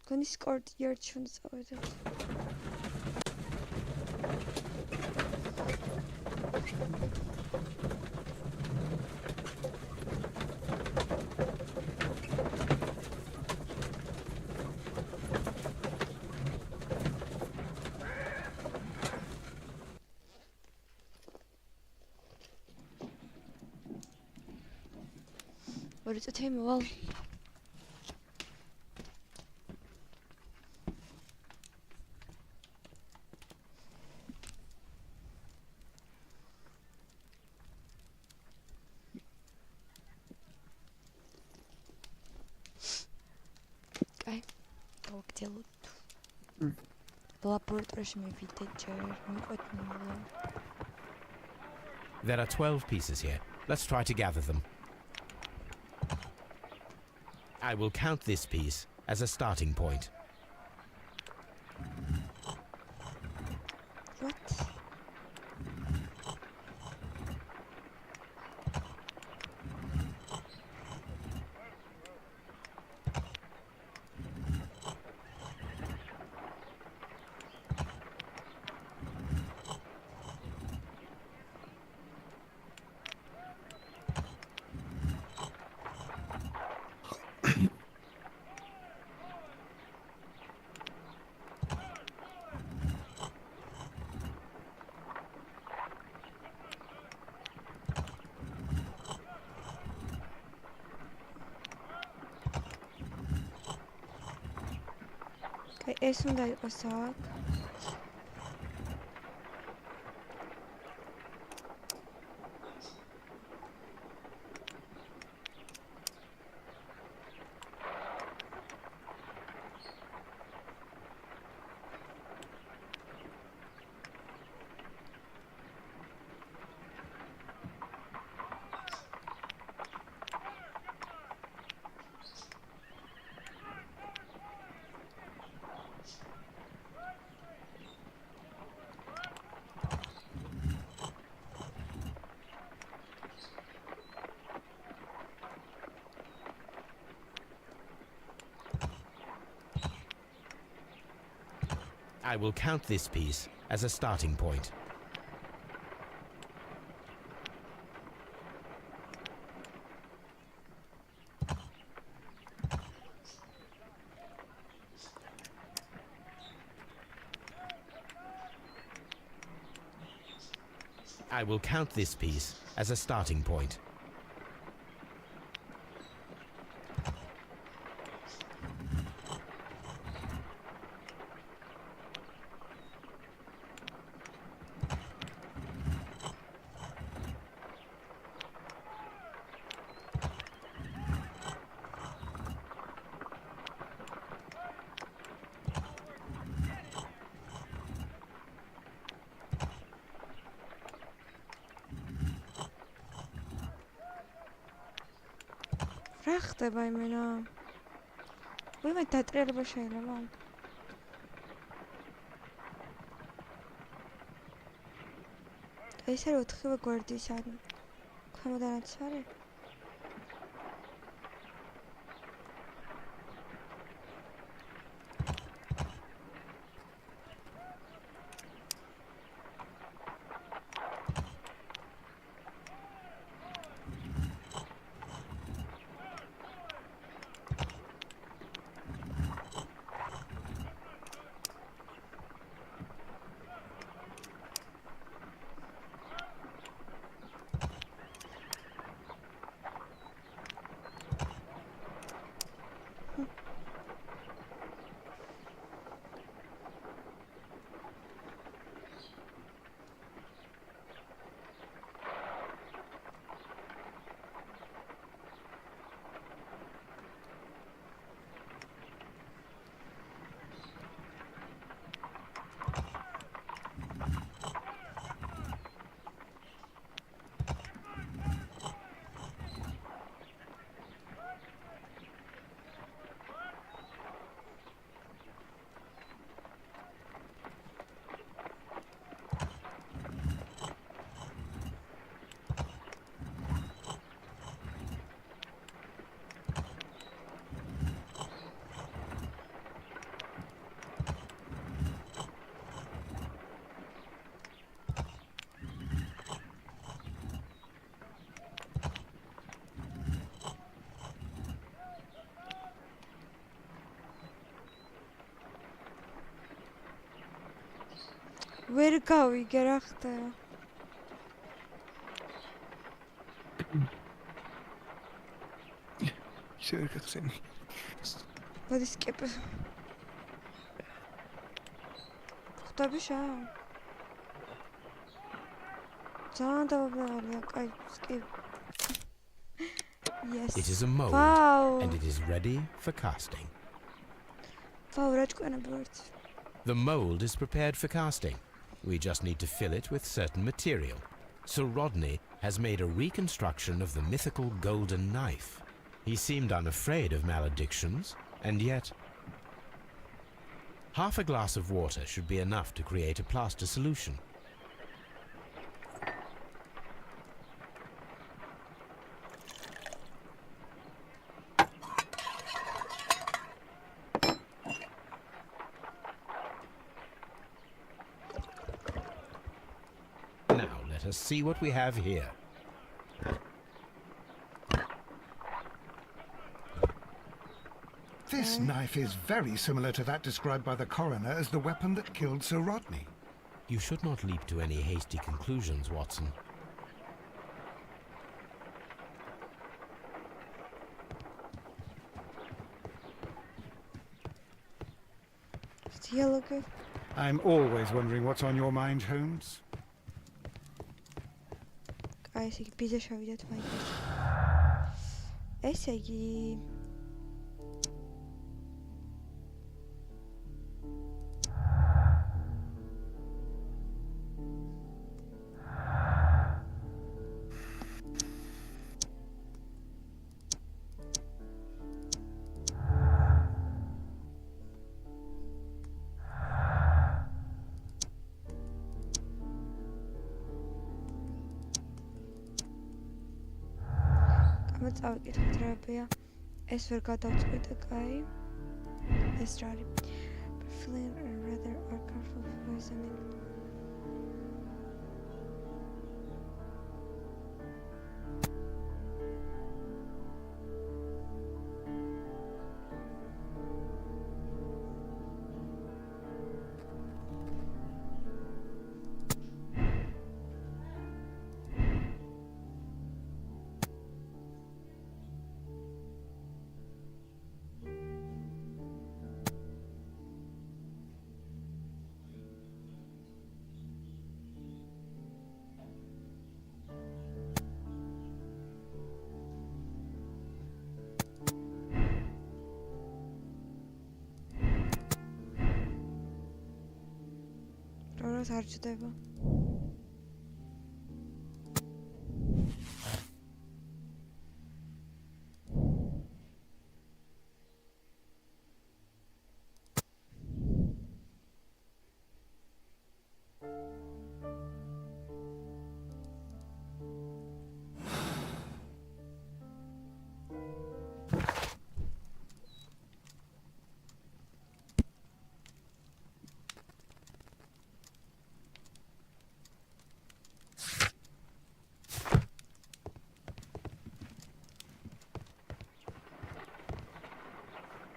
Kan die scoort jeertje van het oude. Maar het helemaal wel. Kijk, ook deel. There are 12 pieces here. Let's try to gather them. I will count this piece as a starting point. What? Kijk, eerst van dat zaak. I will count this piece as a starting point. I will count this piece as a starting point. Rechte bij mijn naam. Hoe met dat redden waarschijnlijk man. Is er wat geworden die zijn? Gaan we daar aan het zwaren? Where'd it go? You get out there. Zeker gezien. Wat is kippen? Kota bir şey. Sana da böyle skip. Yes. It is a mold, Wow. and it is ready for casting. Wow, red going bird. The mold is prepared for casting. We just need to fill it with certain material. Sir Rodney has made a reconstruction of the mythical golden knife. He seemed unafraid of maledictions, and yet... Half a glass of water should be enough to create a plaster solution. Now let us see what we have here. This knife is very similar to that described by the coroner as the weapon that killed Sir Rodney. You should not leap to any hasty conclusions, Watson. Is it yellow good? I'm always wondering what's on your mind, Holmes. Guys, ik pizza show you that my essay. Trapea. Es varu kā daudz pietakāji. Es strādi. But feeling rather uncomfortable for examining. Oraz harcıdayım.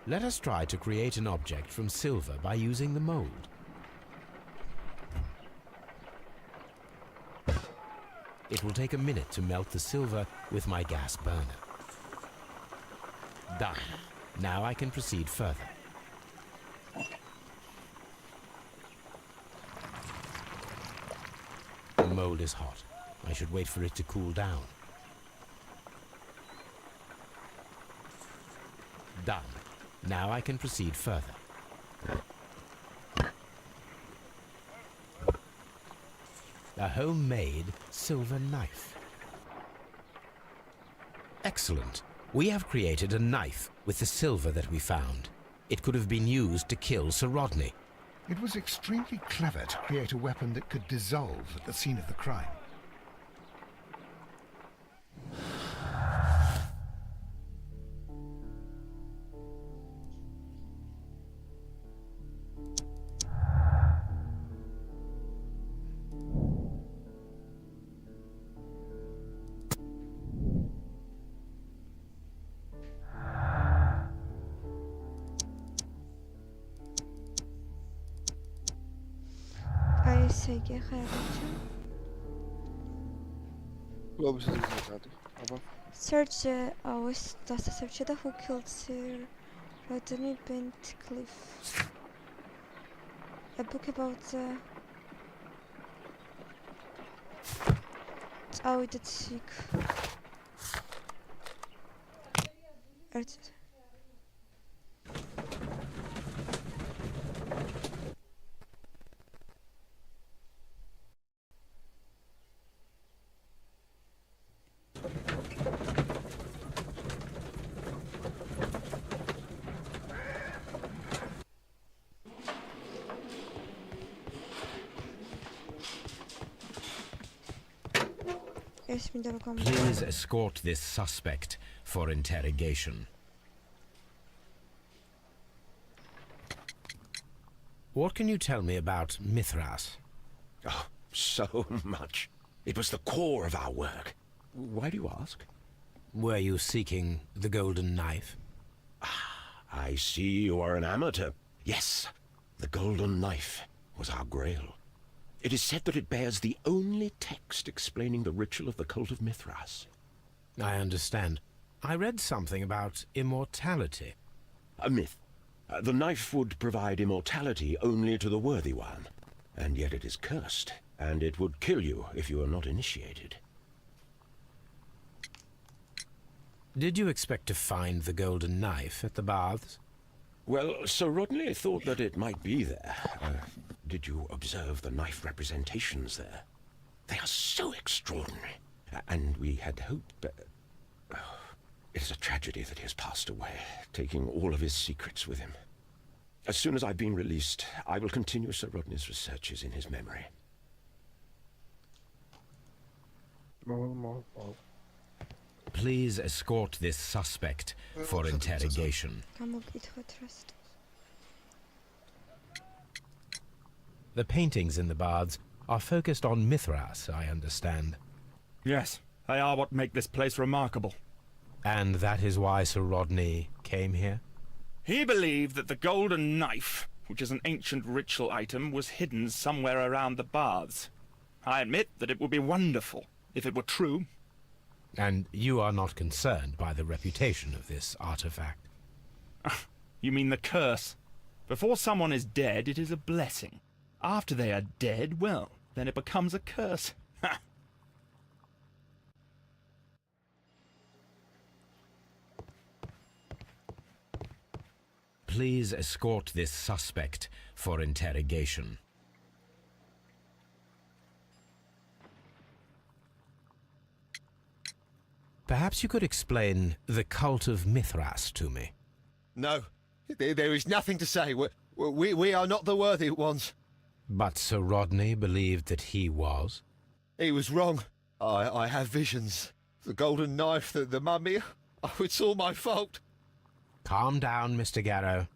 Let us try to create an object from silver by using the mold. It will take a minute to melt the silver with my gas burner. Done. Now I can proceed further. The mold is hot. I should wait for it to cool down. Done. Now I can proceed further. A homemade silver knife. Excellent. We have created a knife with the silver that we found. It could have been used to kill Sir Rodney. It was extremely clever to create a weapon that could dissolve at the scene of the crime. ესე იგი ახლა აღარჩა. Globus is exactly. Search always does search the who killed Sir Rodney Bentcliffe. A book about წავიდეთ იქ. ერთად. Please escort this suspect for interrogation. What can you tell me about Mithras? Oh, so much. It was the core of our work. Why do you ask? Were you seeking the golden knife? I see you are an amateur. Yes, the golden knife was our grail. It is said that it bears the only text explaining the ritual of the cult of Mithras. I understand. I read something about immortality. A myth. The knife would provide immortality only to the worthy one, and yet it is cursed, and it would kill you if you are not initiated. Did you expect to find the golden knife at the baths? Well, Sir Rodney thought that it might be there. Did you observe the knife representations there? They are so extraordinary. And we had hoped that... it is a tragedy that he has passed away, taking all of his secrets with him. As soon as I've been released, I will continue Sir Rodney's researches in his memory. Please escort this suspect for interrogation. The paintings in the baths are focused on Mithras, I understand. Yes, they are what make this place remarkable. And that is why Sir Rodney came here? He believed that the golden knife, which is an ancient ritual item, was hidden somewhere around the baths. I admit that it would be wonderful if it were true. And you are not concerned by the reputation of this artifact? You mean the curse? Before someone is dead, it is a blessing. After they are dead, well, then it becomes a curse. Ha! Please escort this suspect for interrogation. Perhaps you could explain the cult of Mithras to me. No, there is nothing to say. We are not the worthy ones. But Sir Rodney believed that he was? He was wrong. I have visions. The golden knife, the mummy. Oh, it's all my fault. Calm down, Mr. Garrow.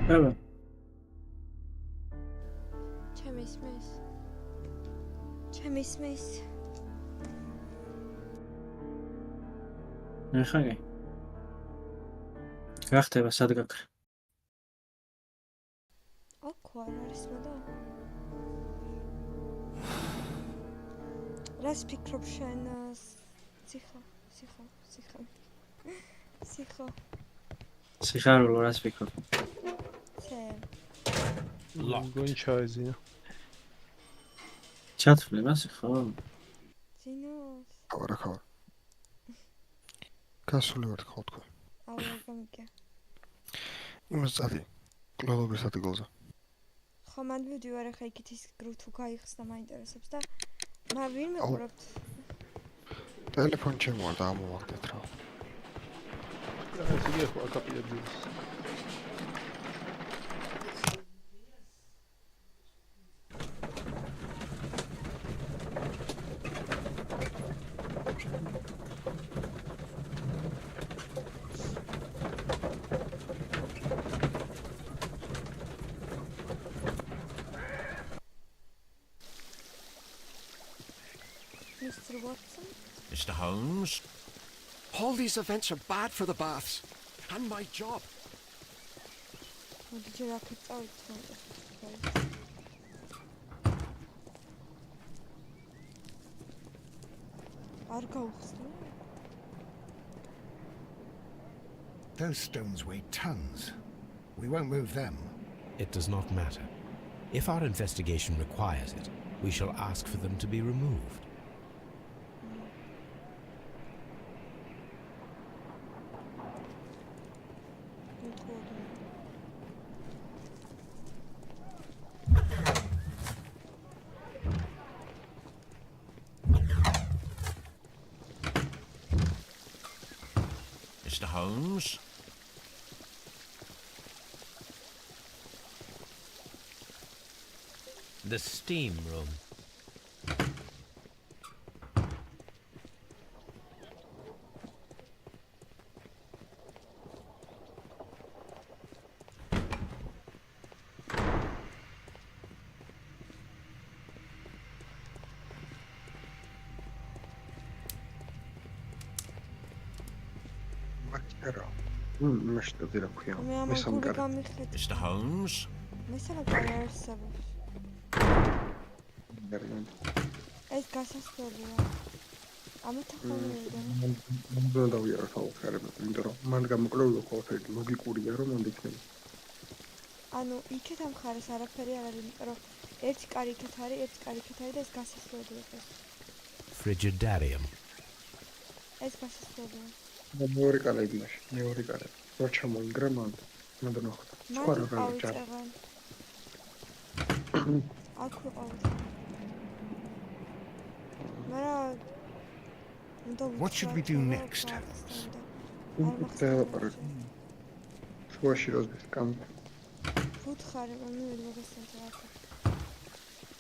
Ewa. ჩემი ისმის. ეხლა გახდება სად გაქრა? ოქო არ არის მოდა. რას ფიქრობ შენ სიხო. სიხარულო რას ფიქრობ? Going ჩაეზია. ჩათვლება სიხო? ძინოს. ხარ. გასული ვარ ხო თქვა. აუ გამიგე. იმას წადი. კლუბის არტიკლზე. ხო მან ვიდეო არა ხა იქით ის გრუთუ გაიხსნა მაინტერესებს და მა ვინ მეყურებთ? ტელეფონი ჩემო არ დამოვაგდეთ რა. რაღაც იგი ხო აკაპიებს. Mr. Watson? Mr. Holmes? All these events are bad for the baths. And my job. What did you rocket out from? Those stones weigh tons. We won't move them. It does not matter. If our investigation requires it, we shall ask for them to be removed. Mr. Holmes? The steam room. Mr. Holmes? ეს გასასვლელია. ამით ახალი ვიდა. უნდა დავიარო თავხერება, იმიტომ რომ მან გამოკლეულო ყოველთვის ლოგიკურია რომ უნდა იქნება. ანუ იქეთ ამ ხარეს არაფერი არ არის, იმიტომ რომ ერთი კარი იქეთ არის, ერთი კარი იქეთ არის და ეს გასასვლელია ეს. Frigidarium. ეს გასასვლელია. მეორე კარი იმაში, მეორე კარი. რო ჩამოინგრა მან ნახოთ. სხვა რა გაჭარ. აქ ვიყავთ. What should we do next, Holmes?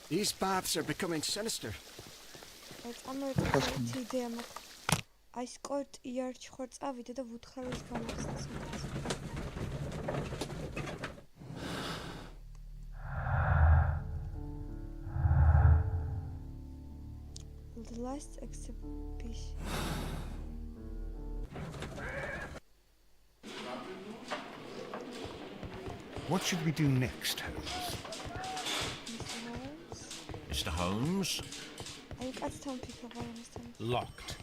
These baths are becoming sinister. აი სკოტ იარჩ ხარ წავიდე და ვუთხარ ის გამიხსნას. The last exhibition. What should we do next, Holmes? Mr. Holmes? I got some people by understand. Locked.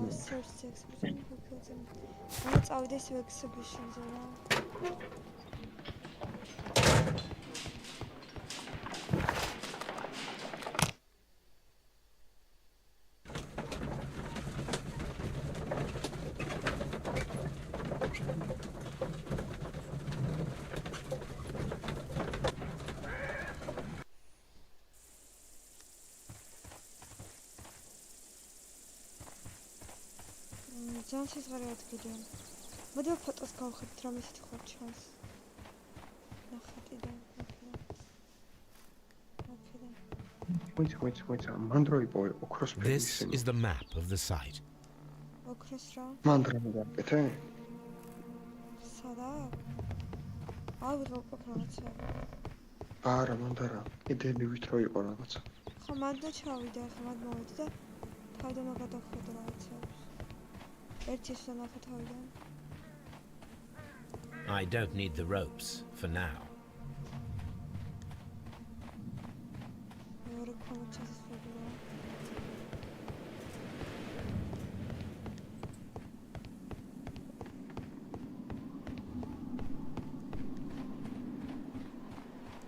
Search the exhibition, who killed him? What's all these exhibitions around? ძალიან შესაძლებელი ადგილია. მოდი ფოტოს გავხედოთ, რომ ისეთი ხო ჩანს. ნახატიდან. This is the map of the site. ოქროს რა? მანდრა მოგაკეთე? სადა? აუ როგორ არა, მანდრა. კიდევ ვიტრო იყო რაღაცა. ხო, მანდ ჩავიდა, ხო, მანდ მოვედი და თავიდან გადავხედე რაღაცა. I don't need the ropes for now.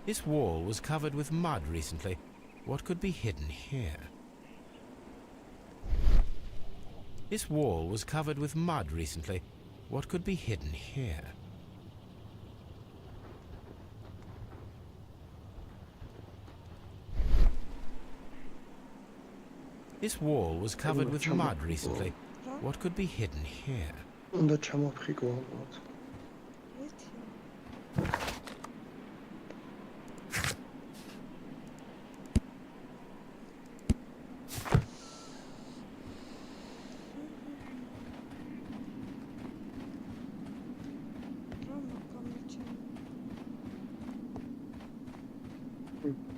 This wall was covered with mud recently. What could be hidden here? This wall was covered with mud recently. What could be hidden here? This wall was covered with mud recently. What could be hidden here? Onda çam oprik olmadı.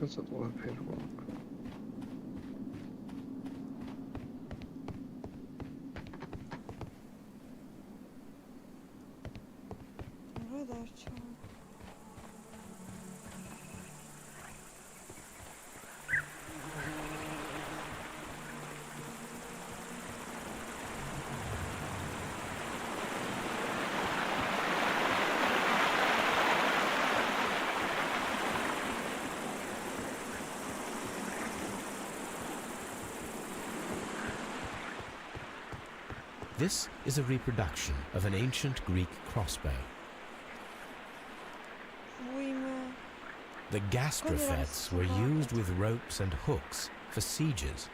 Cosa dove fermo? This is a reproduction of an ancient Greek crossbow. The gastrofets were used with ropes and hooks for sieges.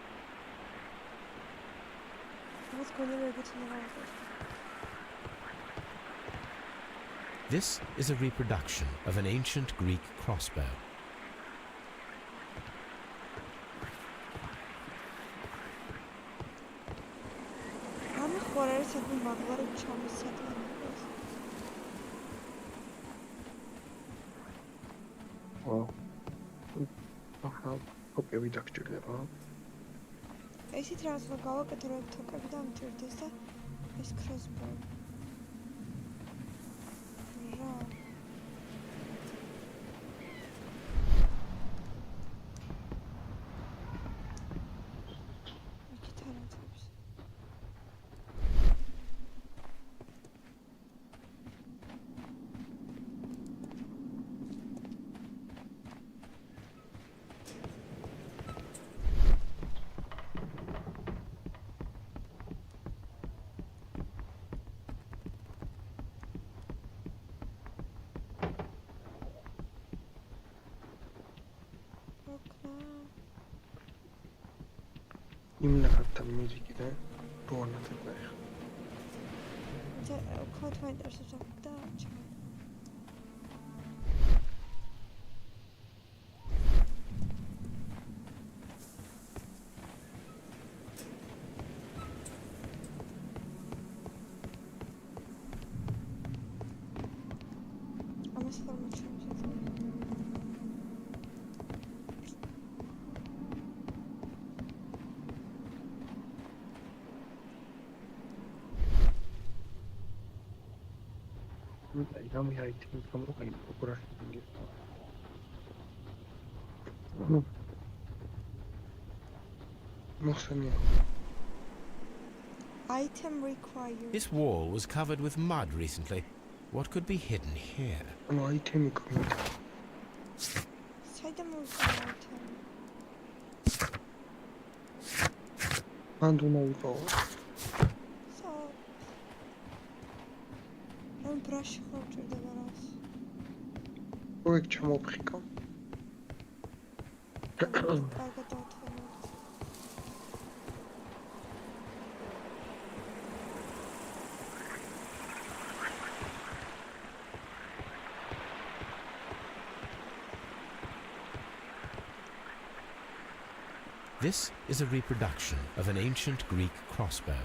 This is a reproduction of an ancient Greek crossbow. Wow. Aha, kopia taktikleri var. Jeśli teraz logowo, które to kapitán Tyrtista, jest crossbow. Żal. Gitara tabii. Inne hattan müzikine bu anlatılır. Kod też to dać. Ama sormak için. Tam ja i tym pomogę pokuszać. Item required. This wall was covered with mud recently. What could be hidden here? No item koydu. Sayda mı item? Andu na uwało. So. On brush chodzi do teraz. Projekt czam oprika. This is a reproduction of an ancient Greek crossbow.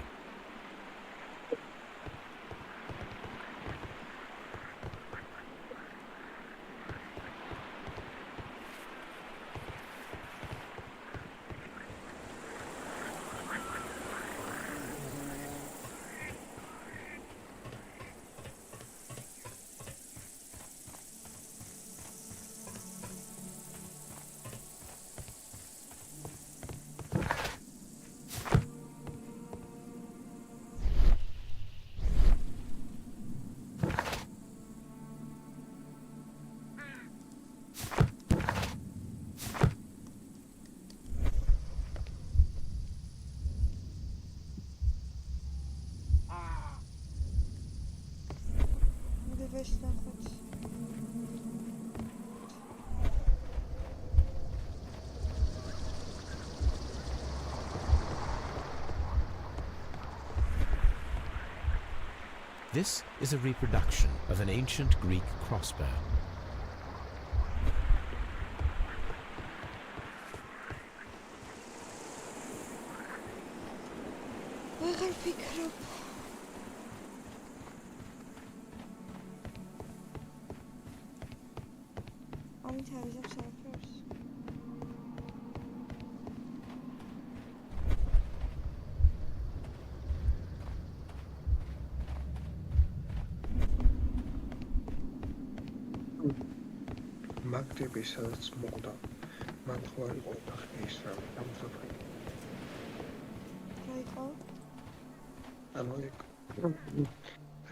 بشناخت. This is a reproduction of an ancient Greek crossbow. I gotta pick it up. I'm intelligent first. მაგდები სადაც მოკვდა მან ხო არ იყო ის რამე დამძაფრი რა იყო? ანუ ეგ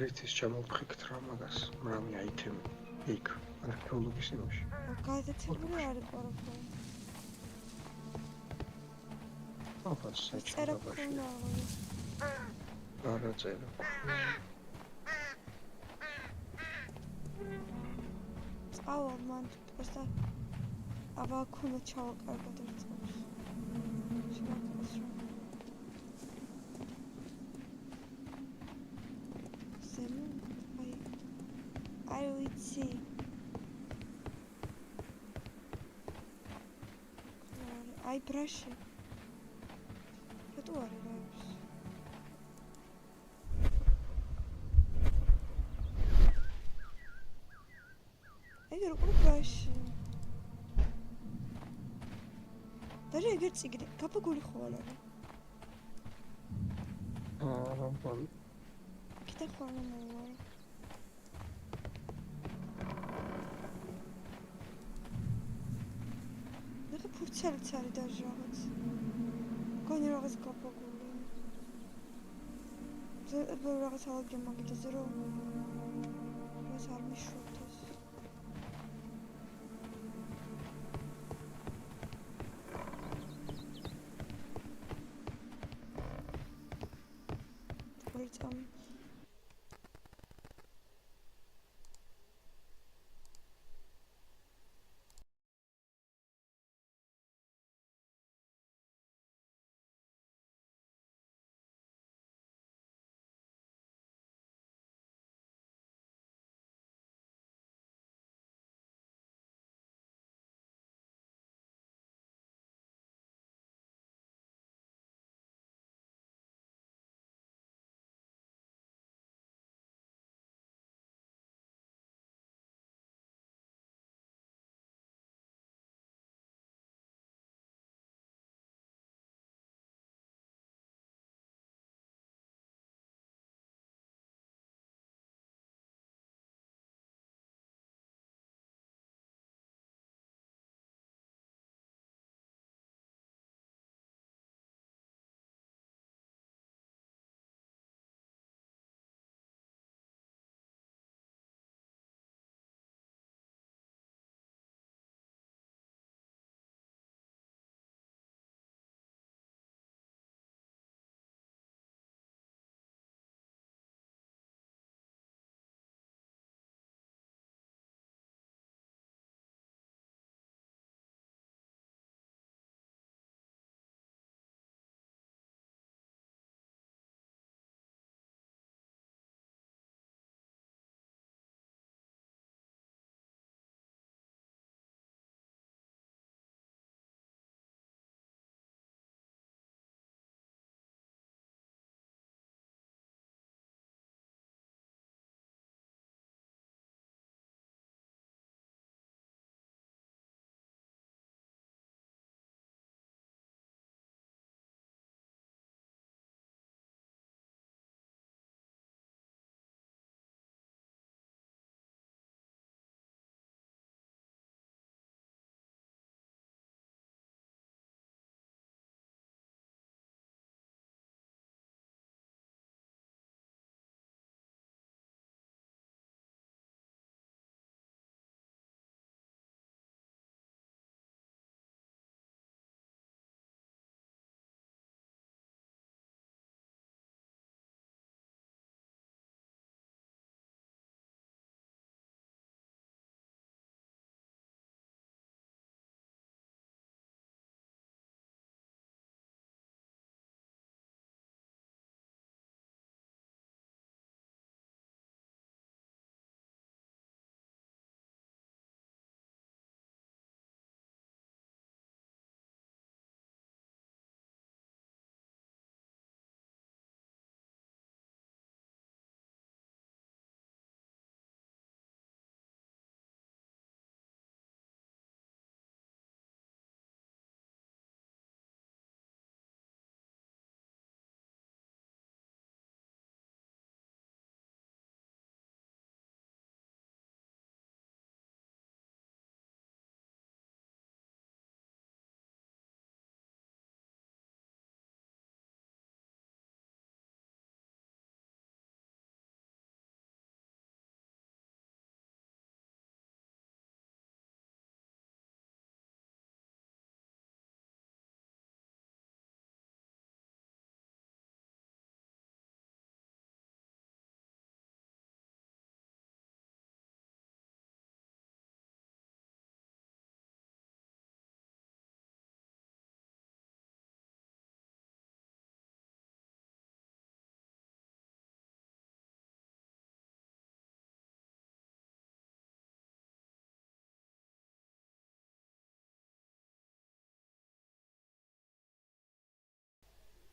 რითის ჩამოვხიქთ რა მაგას რამე აიტემი იქ არქეოლოგიის იმაში გადაცემული არ იყო რა. აფას საჭიროებაში არა წერა ავალ მან просто აბა ქუნა ჩავაკარგოთ ერთად. შევაკეთოს რა. ზემო აი ვიცი. აი ბრაში. რატო არ არის? ეგ როგორ ბრაში? და ეგერ წიგნი გაფაგული ხო არ არის? რამბოლ კიდე ხო არ მოვა? და ფურცელიც არის და რაღაც. გონი რაღაც გაფაგული. რაღაც ალგე მაგიტაზე რომ მას არ მიშრობდეს. Там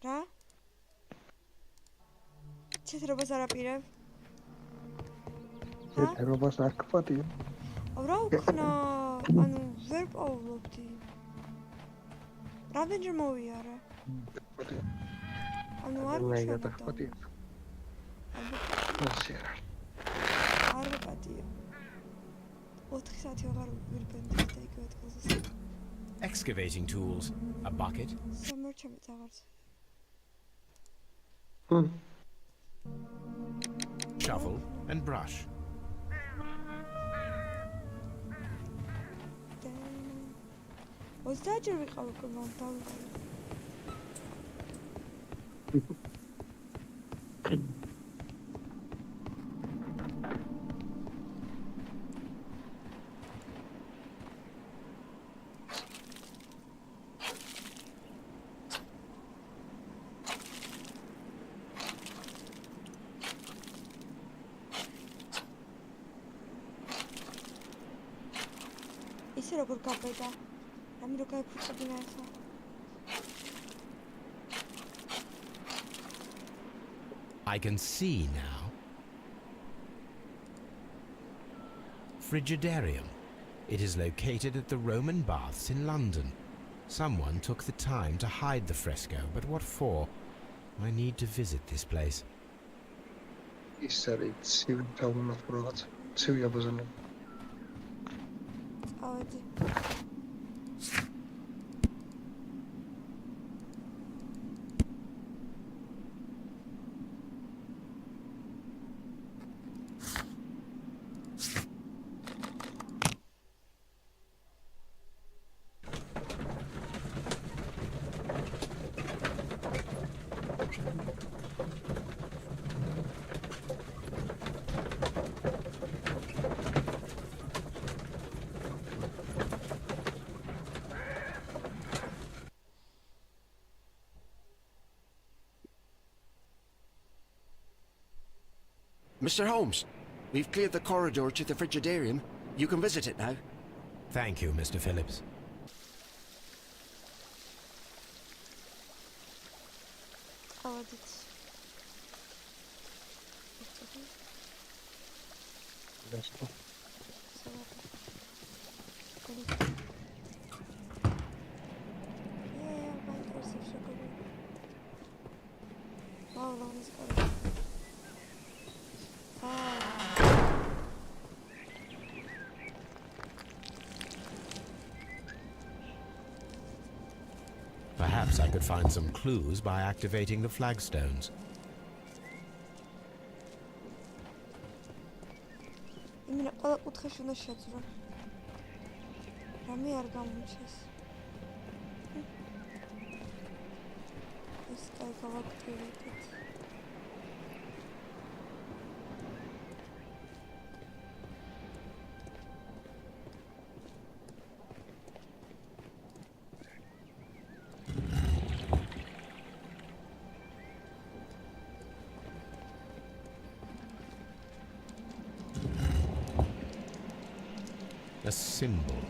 რა? ცეთრობას არ აპირებ? ცეთრობას არ გპატიებ. რა უქნა? ანუ ვერ პოულობდი. რამდენჯერ მოვიარე? ანუ არ მეგადა გპატიებ. ასე არა. არ გპატიებ. 4 საათი აღარ ვირბენდი და იგივე ადგილზე. Excavating tools, a bucket, სამორჩემი აღარც. shovel, and brush. ოცდაჯერ ვიყავ უკვე მან დავიყავ. ისე როგორ გაბედა? რამე რო გაიფუჭებინა ახლა. I can see now. Frigidarium. It is located at the Roman Baths in London. Someone took the time to hide the fresco, but what for? I need to visit this place. ის არის ცივი თავმოთ რაღაც ცივი აბაზანები. წავედი. Mr. Holmes, we've cleared the corridor to the Frigidarium. You can visit it now. Thank you, Mr. Phillips. წავედით. დასკო. Perhaps I could find some clues by activating the flagstones. იმენა ყველა კუთხეში უნდა შეძრო. რამე არ გამოჩეს. ეს კაი გავაქტივებდით. A symbol.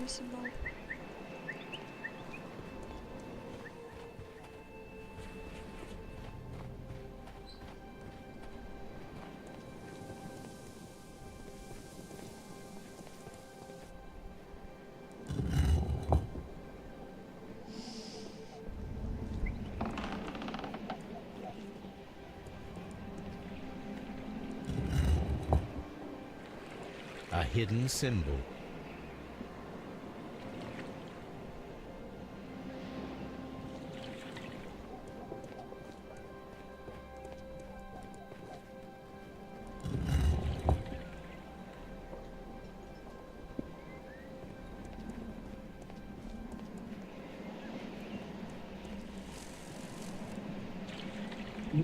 symbol. A hidden symbol.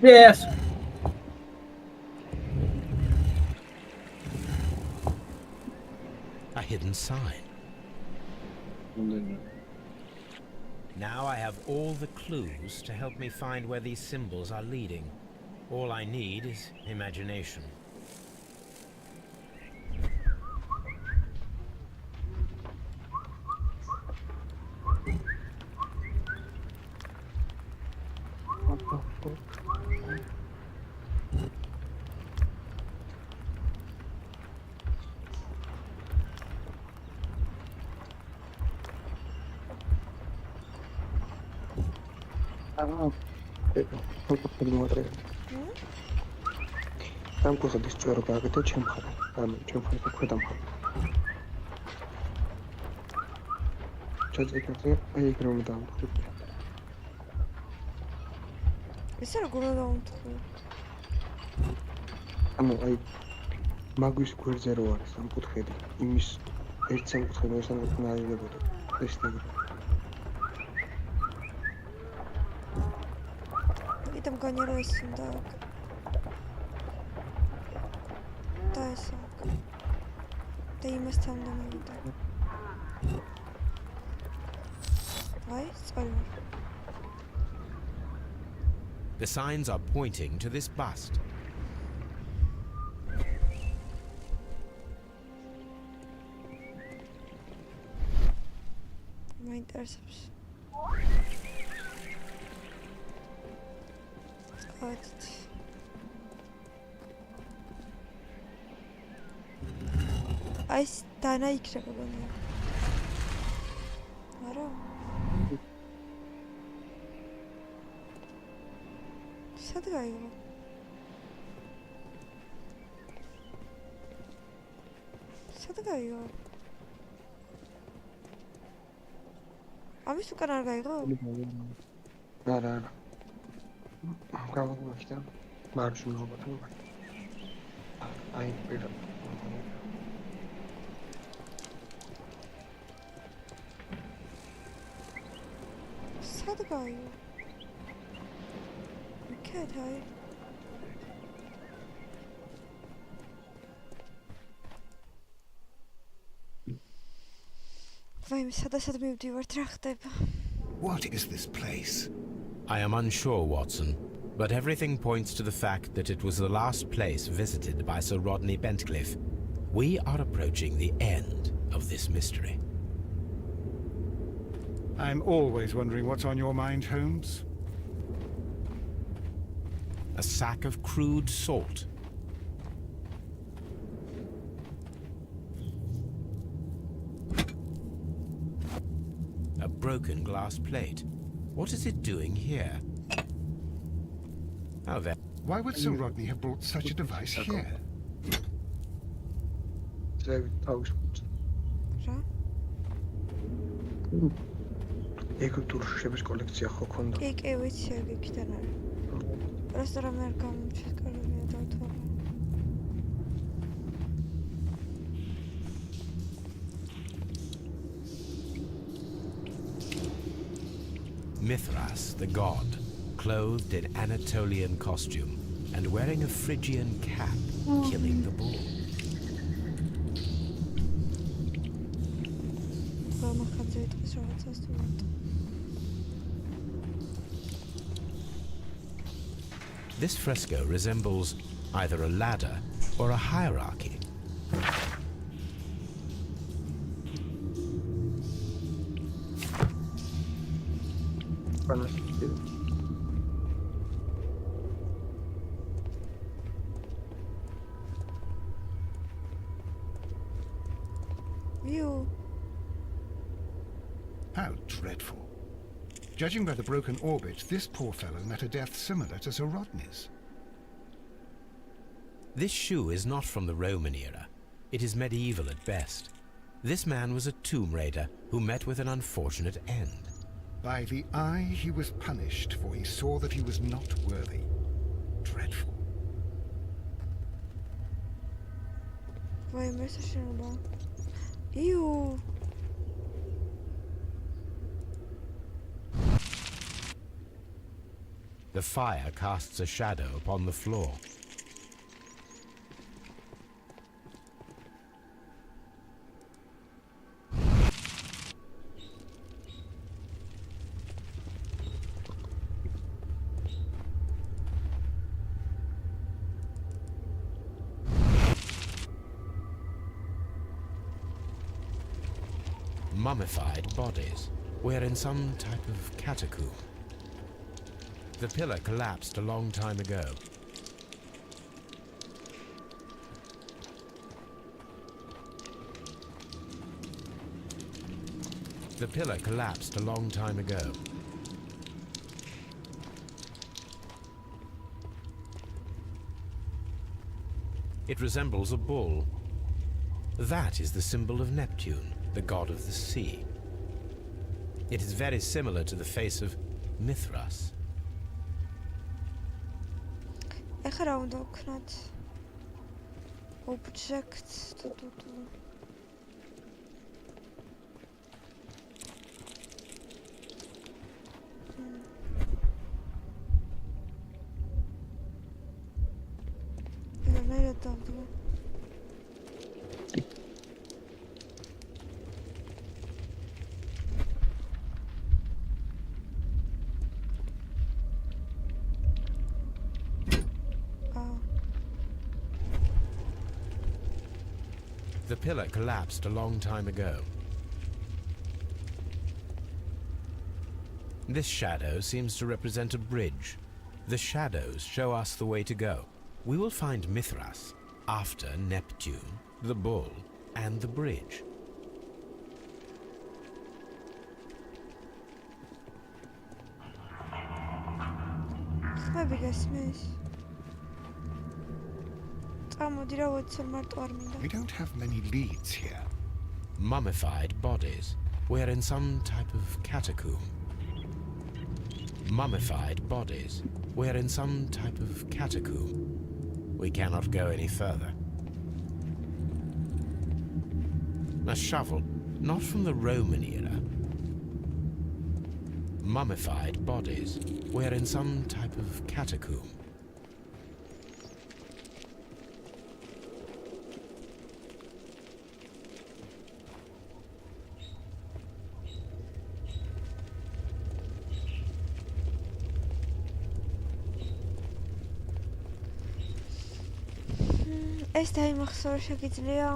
Yes! A hidden sign. Now I have all the clues to help me find where these symbols are leading. All I need is imagination. ამ კუხების წვერო გააკეთე ჩემ მხარე. ანუ ჩემ მხარე ქვედა მხარე. ჩაწერე აი ეგ რომ დავამტყი. ესე როგორ დავამტყი? ანუ აი მაგვის გვერდზე რო არის სამკუთხედი, იმის ერთ სამკუთხედი სამკუთხედი აიღებოდა. ეს ნეგრი. Там гонера сюда. Да, сак. Да и мы там на видео. Ай, спалю. The signs are pointing to this bust. My intercepts. Ay, tane ikram bana. Ara. Sad galiba. Sad galiba. Abi su karar galiba. არა. გავაგმახდა მარჯვნივ. აი, პირა. Sad galiba. Mükemmel. Vay, sadasad mivdivart რა ხდება? What is this place? I am unsure, Watson, but everything points to the fact that it was the last place visited by Sir Rodney Bentcliffe. We are approaching the end of this mystery. I'm always wondering what's on your mind, Holmes. A sack of crude salt. A broken glass plate. What is it doing here? Oh, there. Why would Sir Rodney have brought such a device here? ეგ თურშების კოლექცია ხო ქონდა? კი, კი, ვიცი, ეგ იქიდან არის. просто რომ არ გამჩეკარებია დავთვალე. Mithras, the god, clothed in Anatolian costume and wearing a Phrygian cap, killing the bull. This fresco resembles either a ladder or a hierarchy. You. How dreadful. Judging by the broken orbit, this poor fellow met a death similar to Sir Rodney's. This shoe is not from the Roman era. It is medieval at best. This man was a tomb raider who met with an unfortunate end. By the eye he was punished, for he saw that he was not worthy. Dreadful. Why am I such a Ew. The fire casts a shadow upon the floor. Mummified bodies. We're in some type of catacomb. The pillar collapsed a long time ago. The pillar collapsed a long time ago. It resembles a bull. That is the symbol of Neptune, the god of the sea. It is very similar to the face of Mithras. ეხლა რა უნდა ვქნათ? Object to. რა დავდო? The pillar collapsed a long time ago. This shadow seems to represent a bridge. The shadows show us the way to go. We will find Mithras after Neptune, the bull, and the bridge. ხმები გესმის? წამოდი რა ვეცარ მარტო არ მინდა. We don't have many leads here. Mummified bodies. We're in some type of catacomb. Mummified bodies. We're in some type of catacomb. We cannot go any further. A shovel, not from the Roman era. Mummified bodies. We're in some type of catacomb. ეს დაიმახსოვრა შეგიძლია?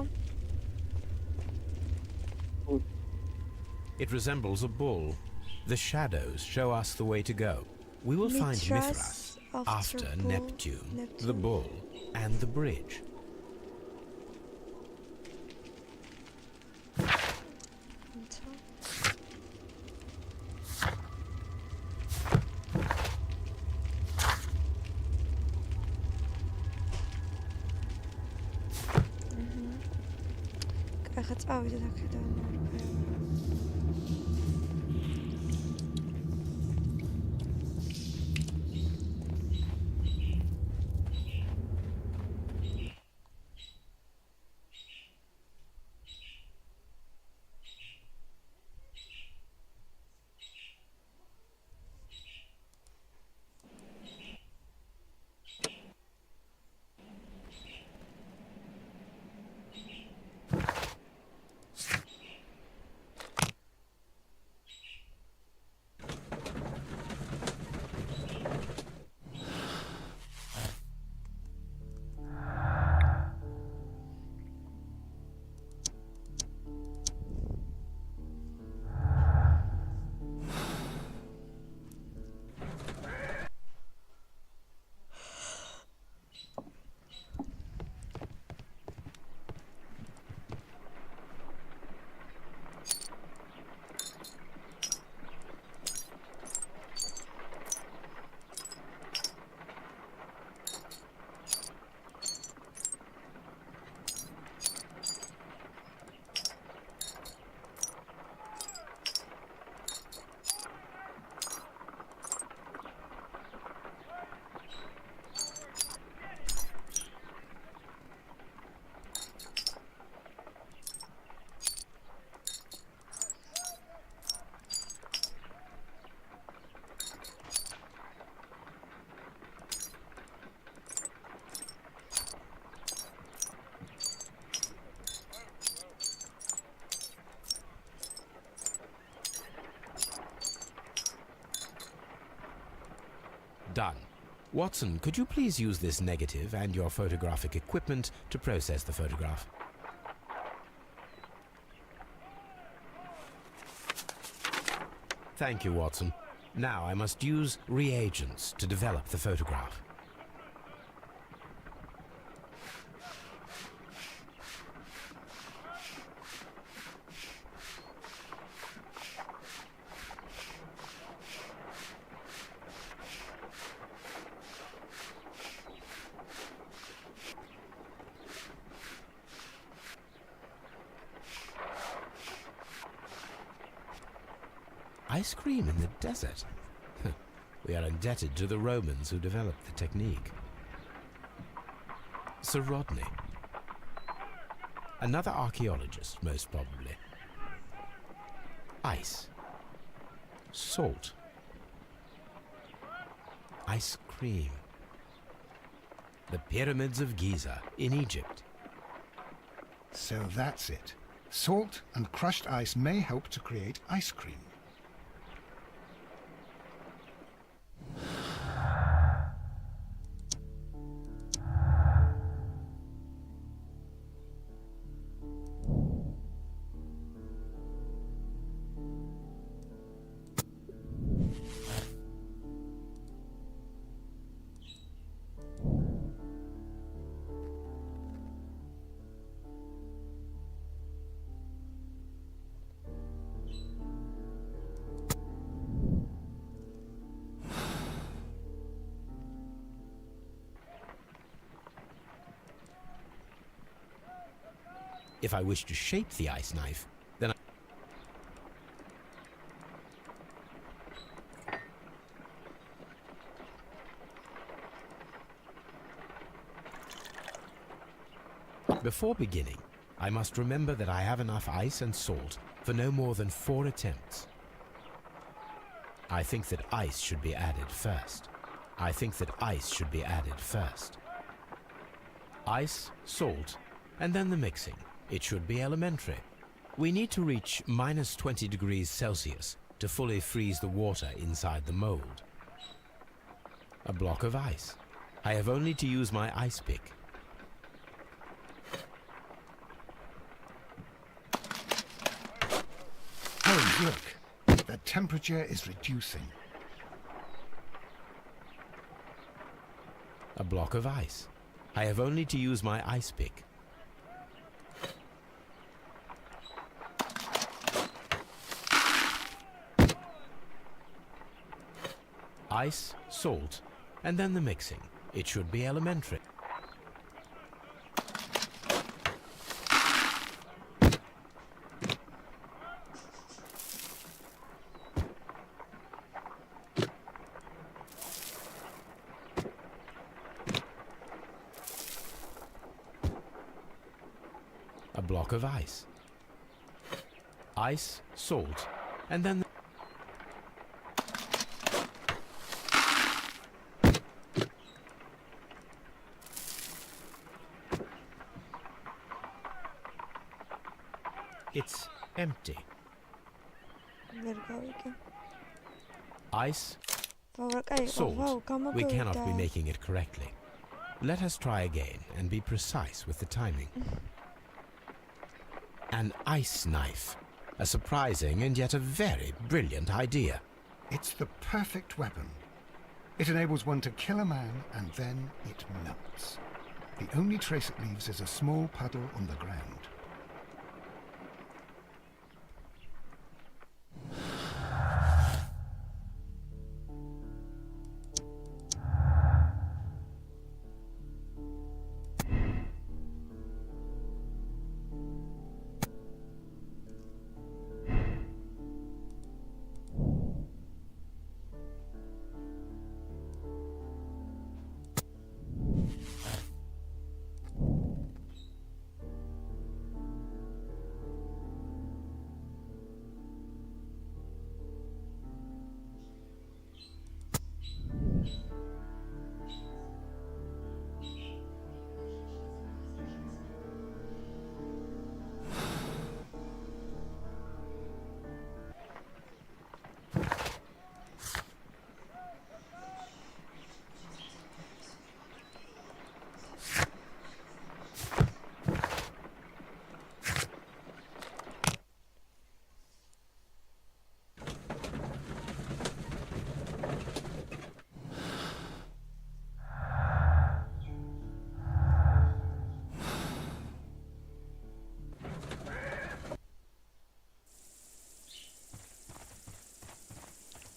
It resembles a bull. The shadows show us the way to go. We will find Mithras after Neptune, the bull, and the bridge. ახლა წავიდეთ აქედან. Watson, could you please use this negative and your photographic equipment to process the photograph? Thank you, Watson. Now I must use reagents to develop the photograph. Ice cream in the desert? We are indebted to the Romans who developed the technique. Sir Rodney. Another archaeologist, most probably. Ice. Salt. Ice cream. The pyramids of Giza in Egypt. So that's it. Salt and crushed ice may help to create ice cream. If I wish to shape the ice knife, then before beginning, I must remember that I have enough ice and salt for no more than 4 attempts. I think that ice should be added first. I think that ice should be added first. Ice, salt, and then the mixing. It should be elementary. We need to reach minus 20 degrees Celsius to fully freeze the water inside the mold. A block of ice. I have only to use my ice pick. Oh, look. The temperature is reducing. A block of ice. I have only to use my ice pick. Ice, salt, and then the mixing. It should be elementary. A block of ice. Ice, salt, and then it's empty. Ice, salt. We cannot be making it correctly. Let us try again and be precise with the timing. An ice knife. A surprising and yet a very brilliant idea. It's the perfect weapon. It enables one to kill a man and then it melts. The only trace it leaves is a small puddle on the ground.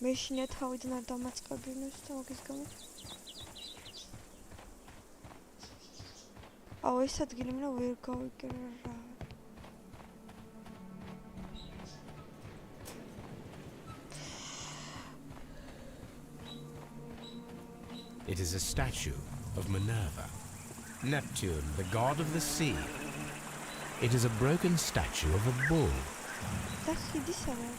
მე შინე თავიდან არ დამაწყებინოს და მაგის გამო. აუ ეს ადგილი მე ვერ გავიგე რა. It is a statue of Minerva, Neptune, the god of the sea. It is a broken statue of a bull. That's Hidisara.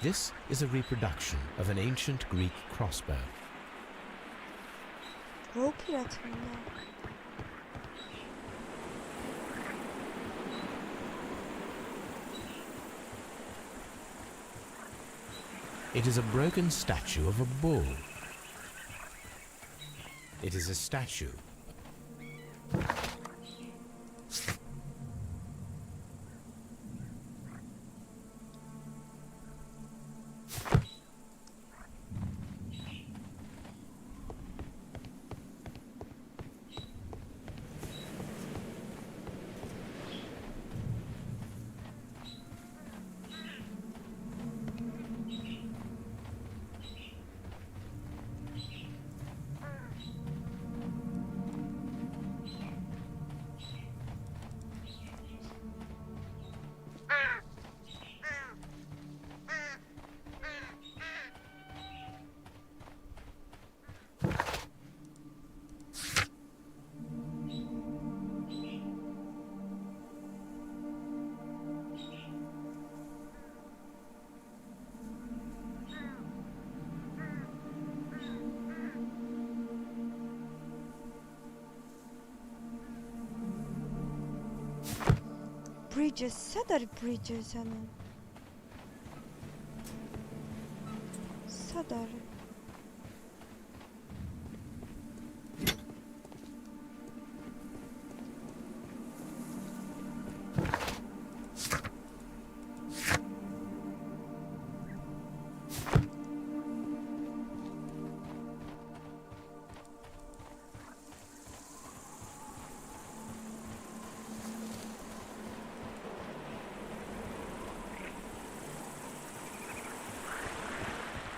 This is a reproduction of an ancient Greek crossbow. It is a broken statue of a bull. It is a statue. Bridges, sad are bridges, Anna. Sad are.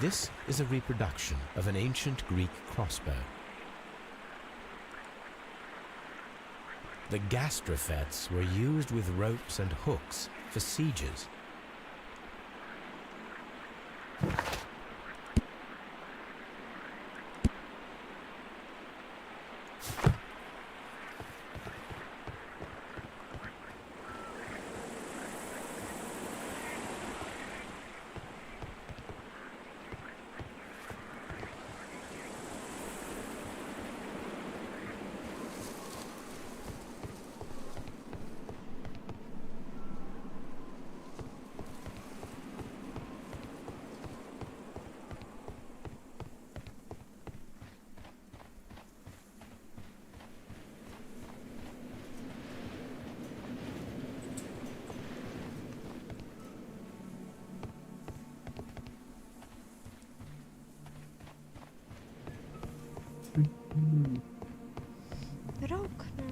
This is a reproduction of an ancient Greek crossbow. The gastrofets were used with ropes and hooks for sieges. Rock now.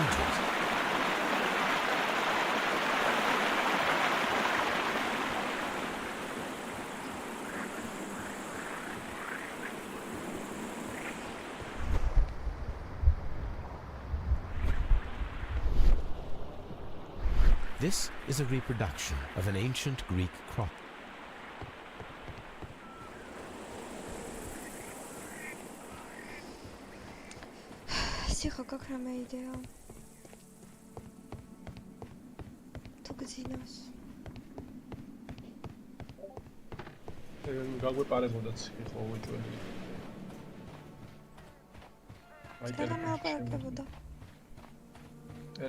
procedures. This is a reproduction of an ancient Greek cross. Тихо, как нам идея? Tu gdzinas. Galbūt pārēdz ieklauīt vai... Składam alkoholkę woda.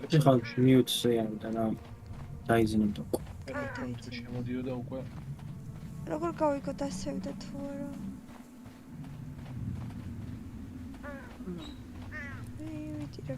Cicho, miód sobie, na tajzinem toku. როგორ გავიგოდასევდა თუ არა? ვიდრე.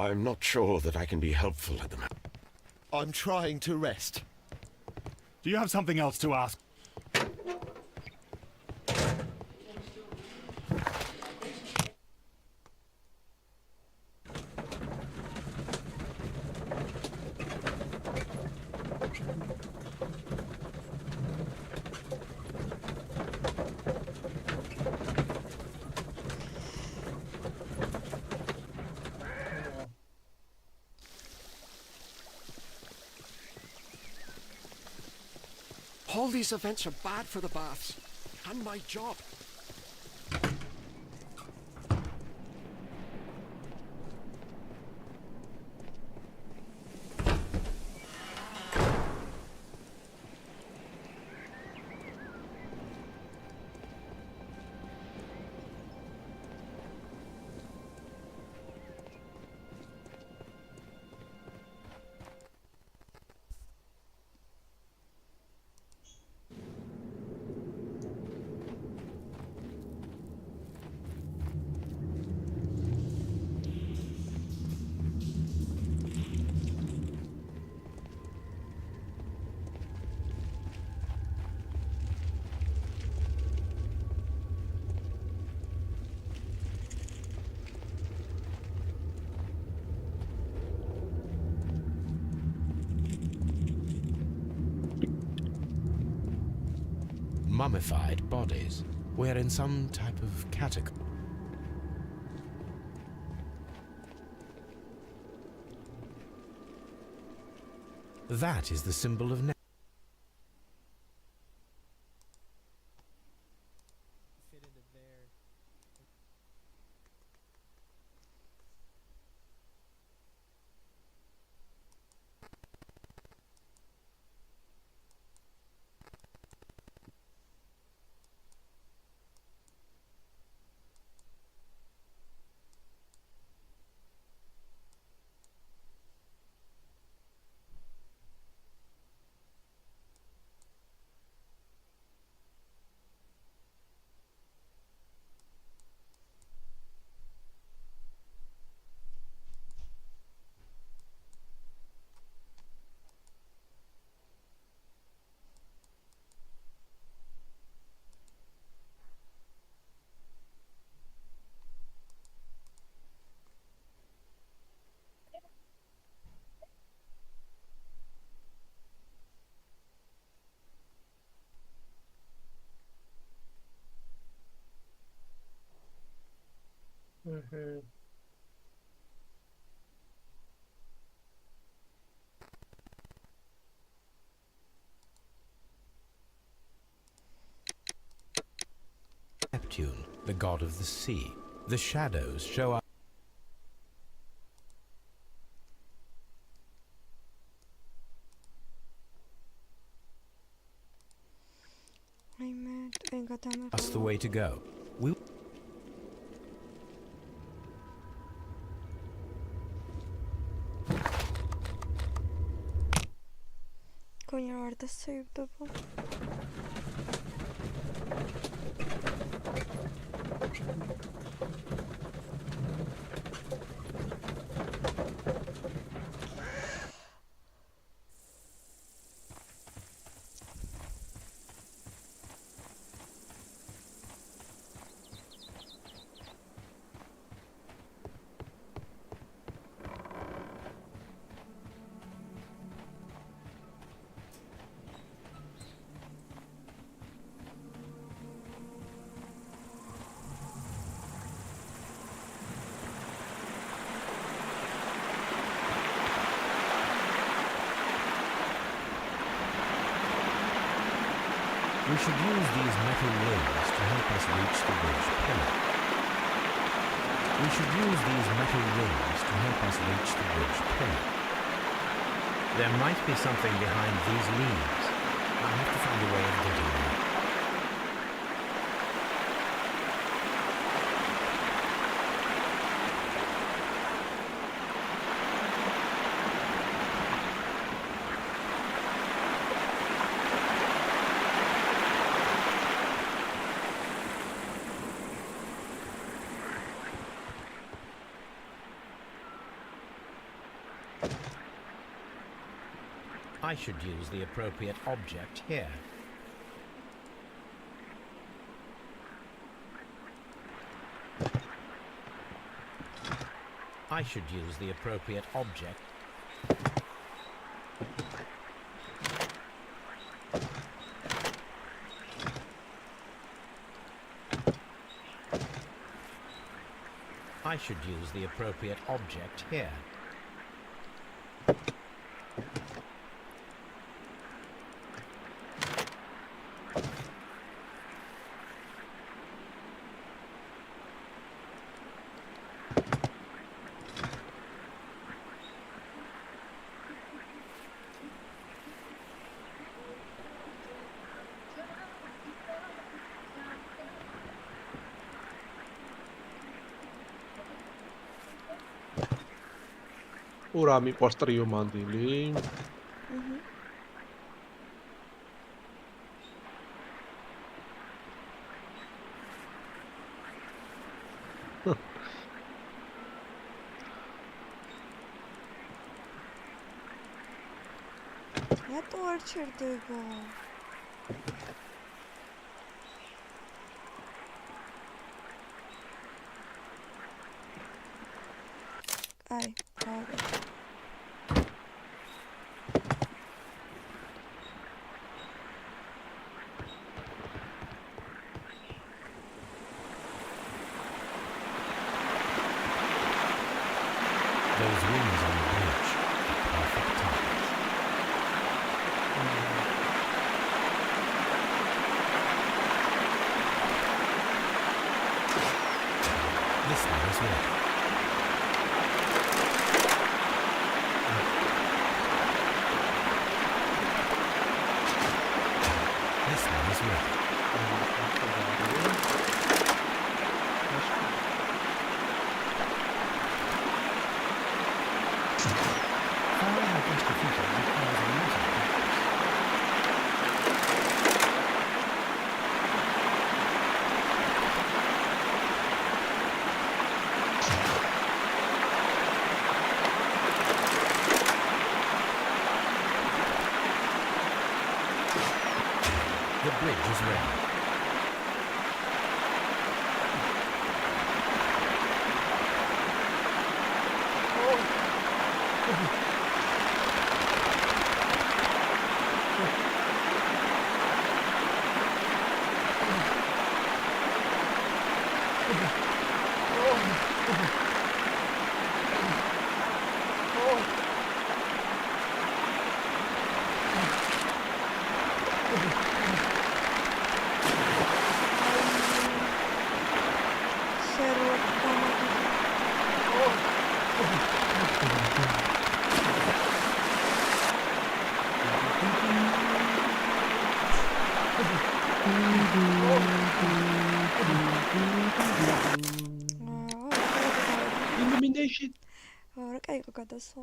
I'm not sure that I can be helpful at the moment. I'm trying to rest. Do you have something else to ask? All these events are bad for the baths and my job. Mummified bodies were in some type of catacomb. That is the symbol of Neptune, the god of the sea. The shadows show up. That's the way to go. We Konyalarda sövde bu. We should use these metal rings to help us reach the bridge pillar. We should use these metal rings to help us reach the bridge pillar. There might be something behind these leaves. I'll have to find a way of getting there. I should use the appropriate object here. I should use the appropriate object. I should use the appropriate object here. Ora mi poster io mandi lì. Ne tortured bu? Ay, abi. Those wings on the bridge, a perfect target. This one is ready. This one is ready. The bridge is ready. რა კაი გადასო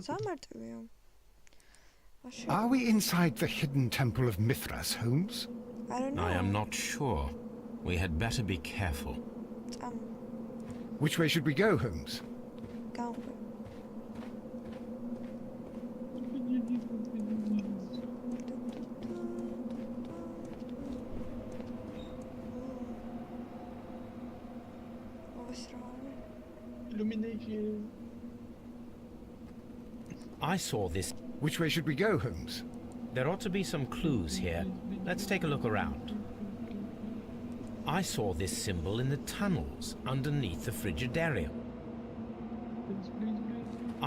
სამარტივია. Are we inside the hidden temple of Mithras, Holmes? I don't know. I am not sure. We had better be careful. Which way should we go, Holmes? Go. Illumination. I saw this. Which way should we go, Holmes? There ought to be some clues here. Let's take a look around. I saw this symbol in the tunnels underneath the Frigidarium.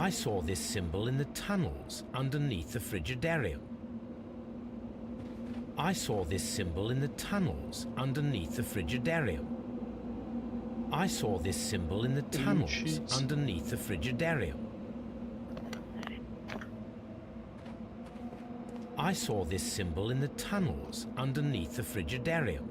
I saw this symbol in the tunnels underneath the Frigidarium. I saw this symbol in the tunnels underneath the Frigidarium. I saw this symbol in the tunnels underneath the Frigidarium. I saw this symbol in the tunnels underneath the Frigidarium.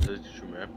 Zajdziemy.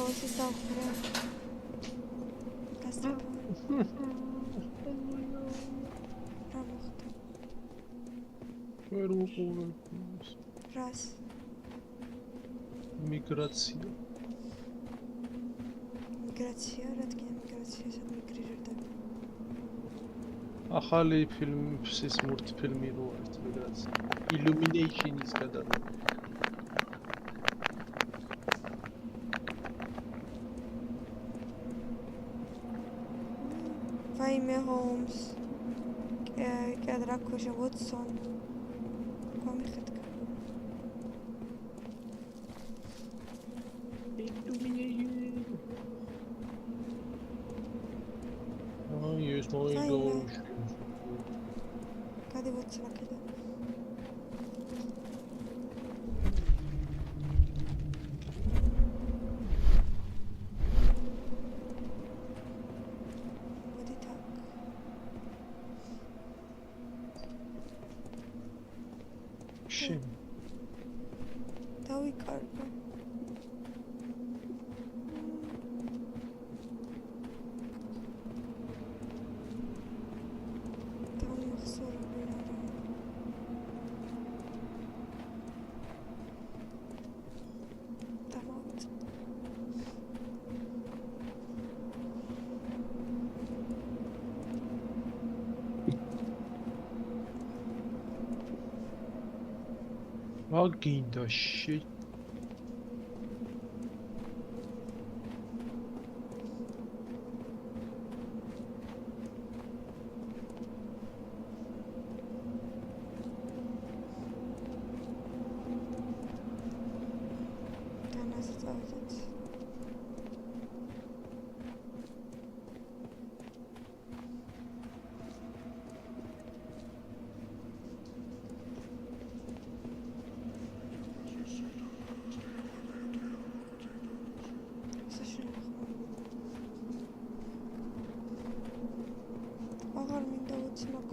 This is so cool. That's the Раз. Migracja. Migracja, რადგან migracja სად მიგრირდა? ახალი ფილმის მულტფილმი რო არის migracja. Illumination-ის გადაღება. Vaime Holmes. Keda rakkuša Watson. Komikhet. Yes, my gosh. Kadi Watson keda. Shim. დავიკარგო. დამახსოვრები არა. დამავთ. Fucking the shit. Smoke.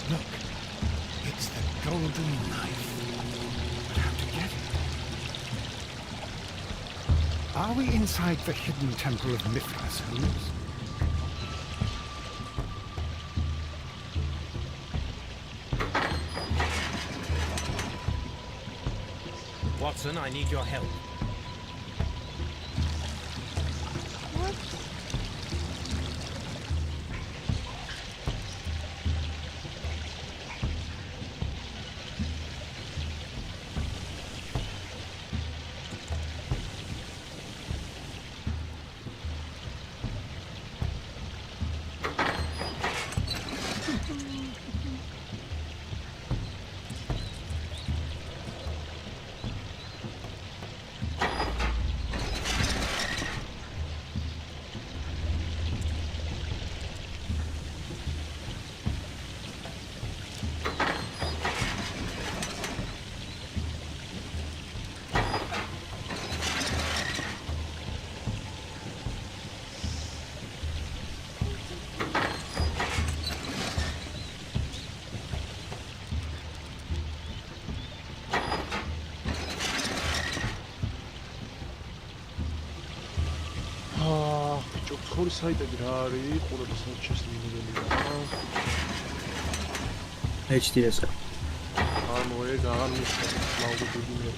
Look, it's the golden knife. But how to get it? Are we inside the hidden temple of Mithras, Holmes? Watson, I need your help. ორი საიტები რა არის? ყურების საჩეს მინიმუმი. HTS. ანუ ეგ აღარ მისცემს მაუგებელი მე.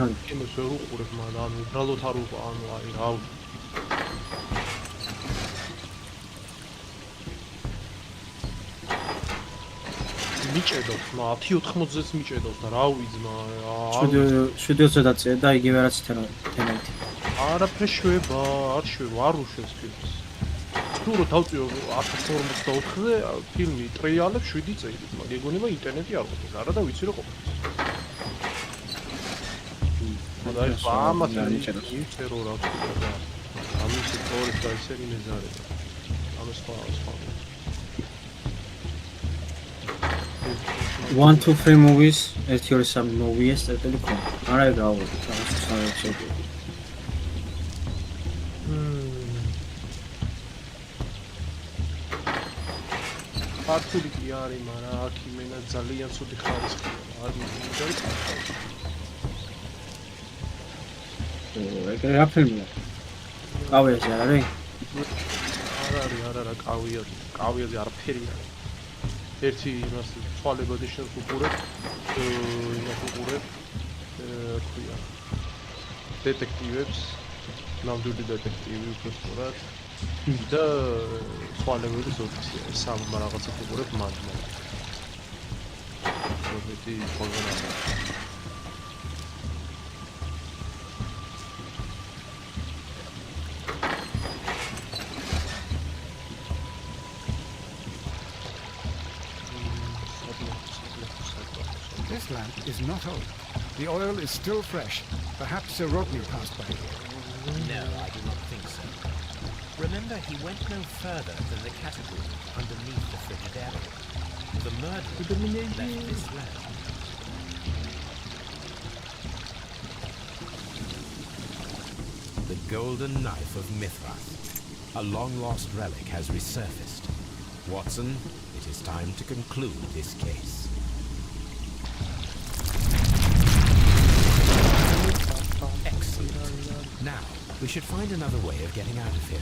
ანუ კინოს ვერ უყურებ, მაგრამ ანუ უბრალოდ არ უყ, ანუ აი რა. მიჭედოთ, 10-90-ს მიჭედოთ და რა ვიძმა. 7-20-ზე და იგივე რაც თენაითი. არაფერ შვება, არ შვება, არ უშვებს ფილმს. თუ რო დავწიო 144-ზე ფილმი ტრიალებს 7 წელი, მაგრამ ეგონება ინტერნეტი არ ყოფილა, არა და ვიცი რომ ყოფილა. და ეს ამათ წერო რა ქვია. ამის სწორედ და ისეთი მეზარეა. ამას სხვა. 1-2-3 movies, 1-2-3 movies, წერტილი ხო. არა ეგ გავუვიდეთ, ამას სამეცნიერო. ქართული კი არის, მაგრამ აქ იმენა ძალიან ცუდი ხარისხია. არ მინდა ქართული. ეგრე რა ფილმია? კავიაზე არ არის? არ არის, კავიაზე არაფერი არის. ერთი იმას ცვალებადი შენს უყურებ, იმას უყურებ, ქვია. დეტექტივებს, ნამდვილი დეტექტივი უბრალოდ. და ცვალებადის ოფისია, სამ რაღაცას უყურებ მანდ. პრობლემი ხოლმე This lamp is not old. The oil is still fresh. Perhaps Sir Rodney passed by here. No, I do not think so. Remember, he went no further than the category underneath the Frigidaire. The murderer left this lamp. The golden knife of Mithras. A long-lost relic has resurfaced. Watson, it is time to conclude this case. Excellent. Now, we should find another way of getting out of here.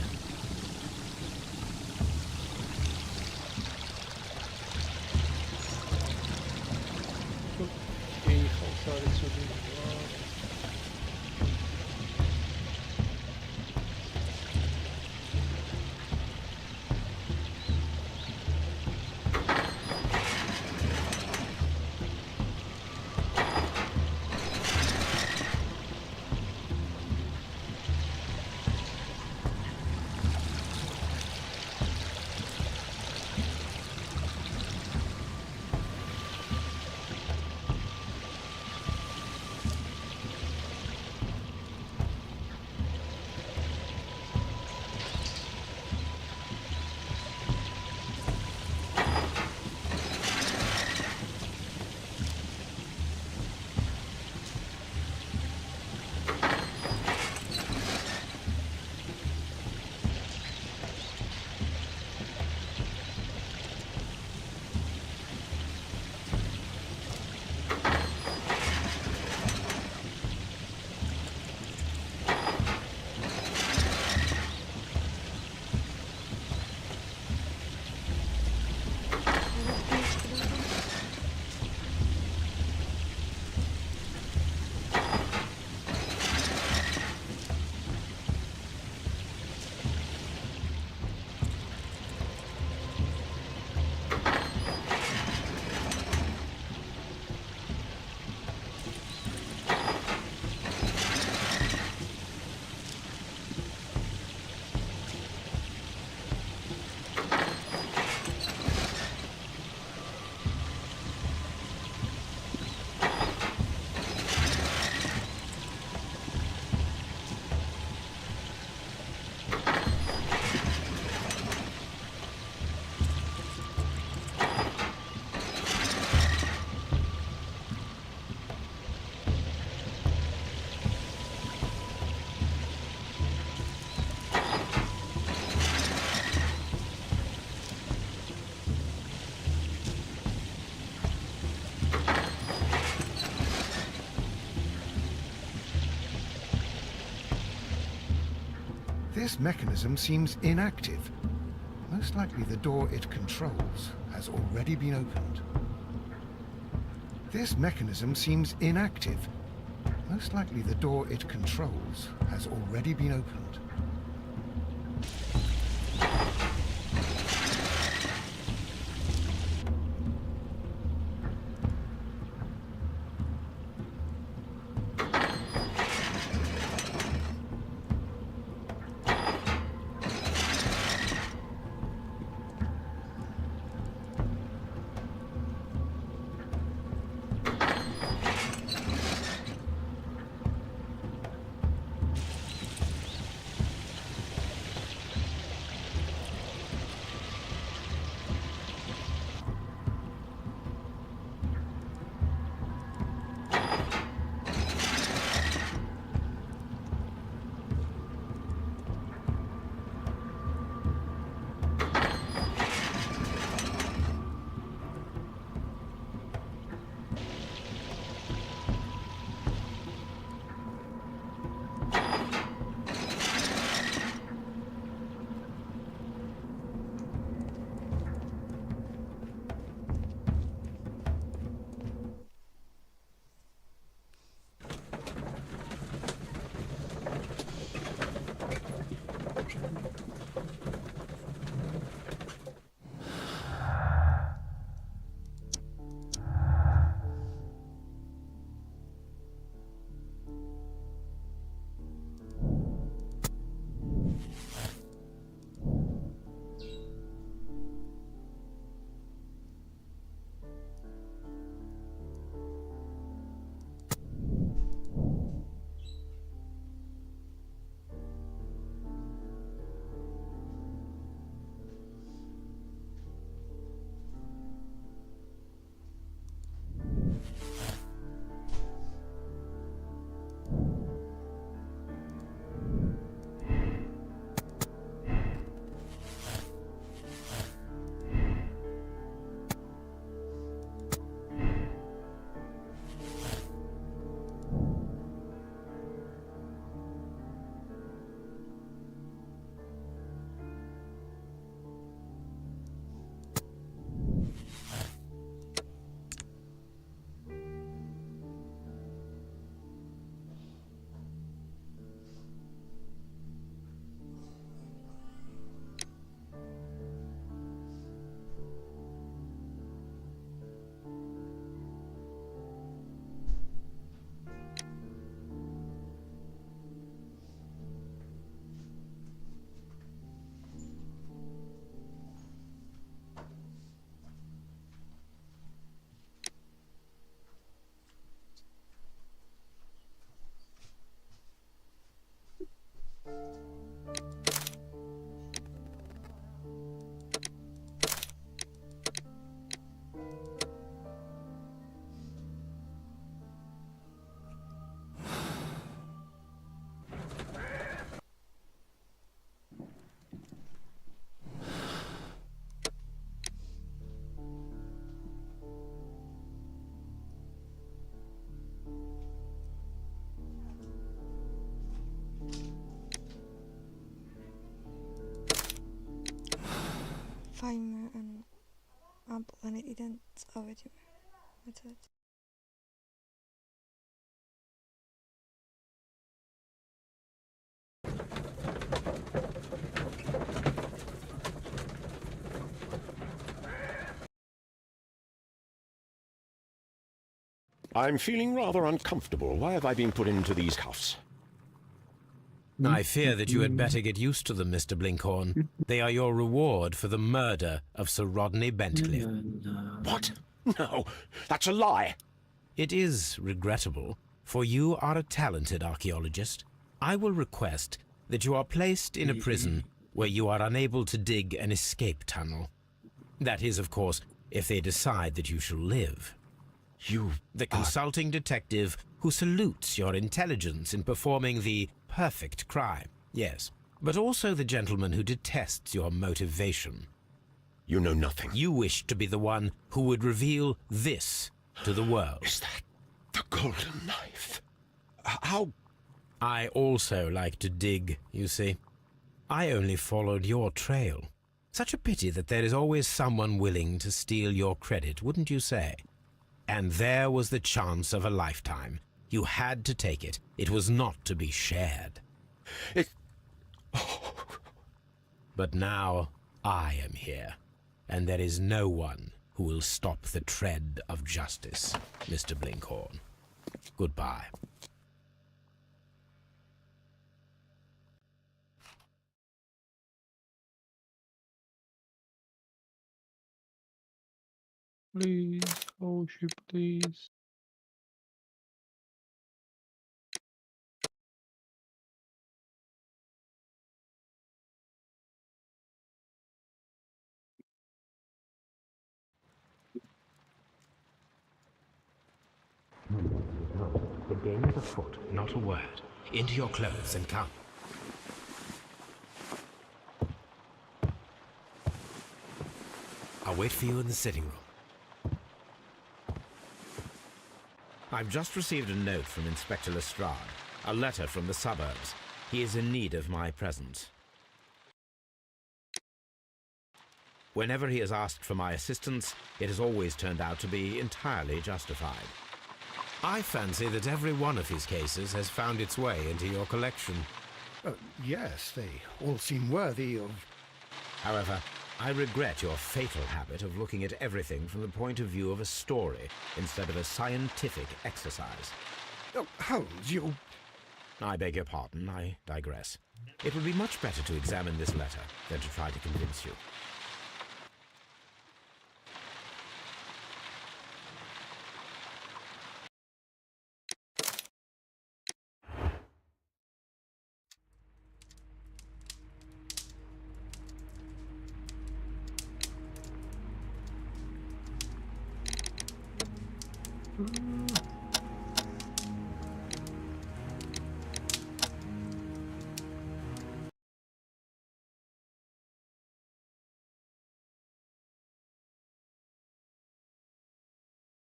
This mechanism seems inactive. Most likely the door it controls has already been opened. This mechanism seems inactive. Most likely the door it controls has already been opened. Fajmy en abonneer ident avediyor. Evet. I'm feeling rather uncomfortable. Why have I been put into these cuffs? I fear that you had better get used to them, Mr. Blinkhorn. They are your reward for the murder of Sir Rodney Bentcliffe. What? No, that's a lie. It is regrettable, for you are a talented archaeologist. I will request that you are placed in a prison where you are unable to dig an escape tunnel. That is, of course, if they decide that you shall live. You... The consulting detective who salutes your intelligence in performing the perfect crime, yes, but also the gentleman who detests your motivation. You know nothing. You wish to be the one who would reveal this to the world. Is that the golden knife? How... I also like to dig, you see. I only followed your trail. Such a pity that there is always someone willing to steal your credit, wouldn't you say? And there was the chance of a lifetime. You had to take it. It was not to be shared. But now I am here, and there is no one who will stop the tread of justice, Mr. Blinkhorn. Goodbye. Please, oh shit, please. The game is afoot, not a word. Into your clothes and come. I'll wait for you in the sitting room. I've just received a note from Inspector Lestrade, a letter from the suburbs. He is in need of my presence. Whenever he has asked for my assistance, it has always turned out to be entirely justified. I fancy that every one of his cases has found its way into your collection. Yes, they all seem worthy of... However, I regret your fatal habit of looking at everything from the point of view of a story instead of a scientific exercise. Oh, Holmes, you... I beg your pardon, I digress. It would be much better to examine this letter than to try to convince you.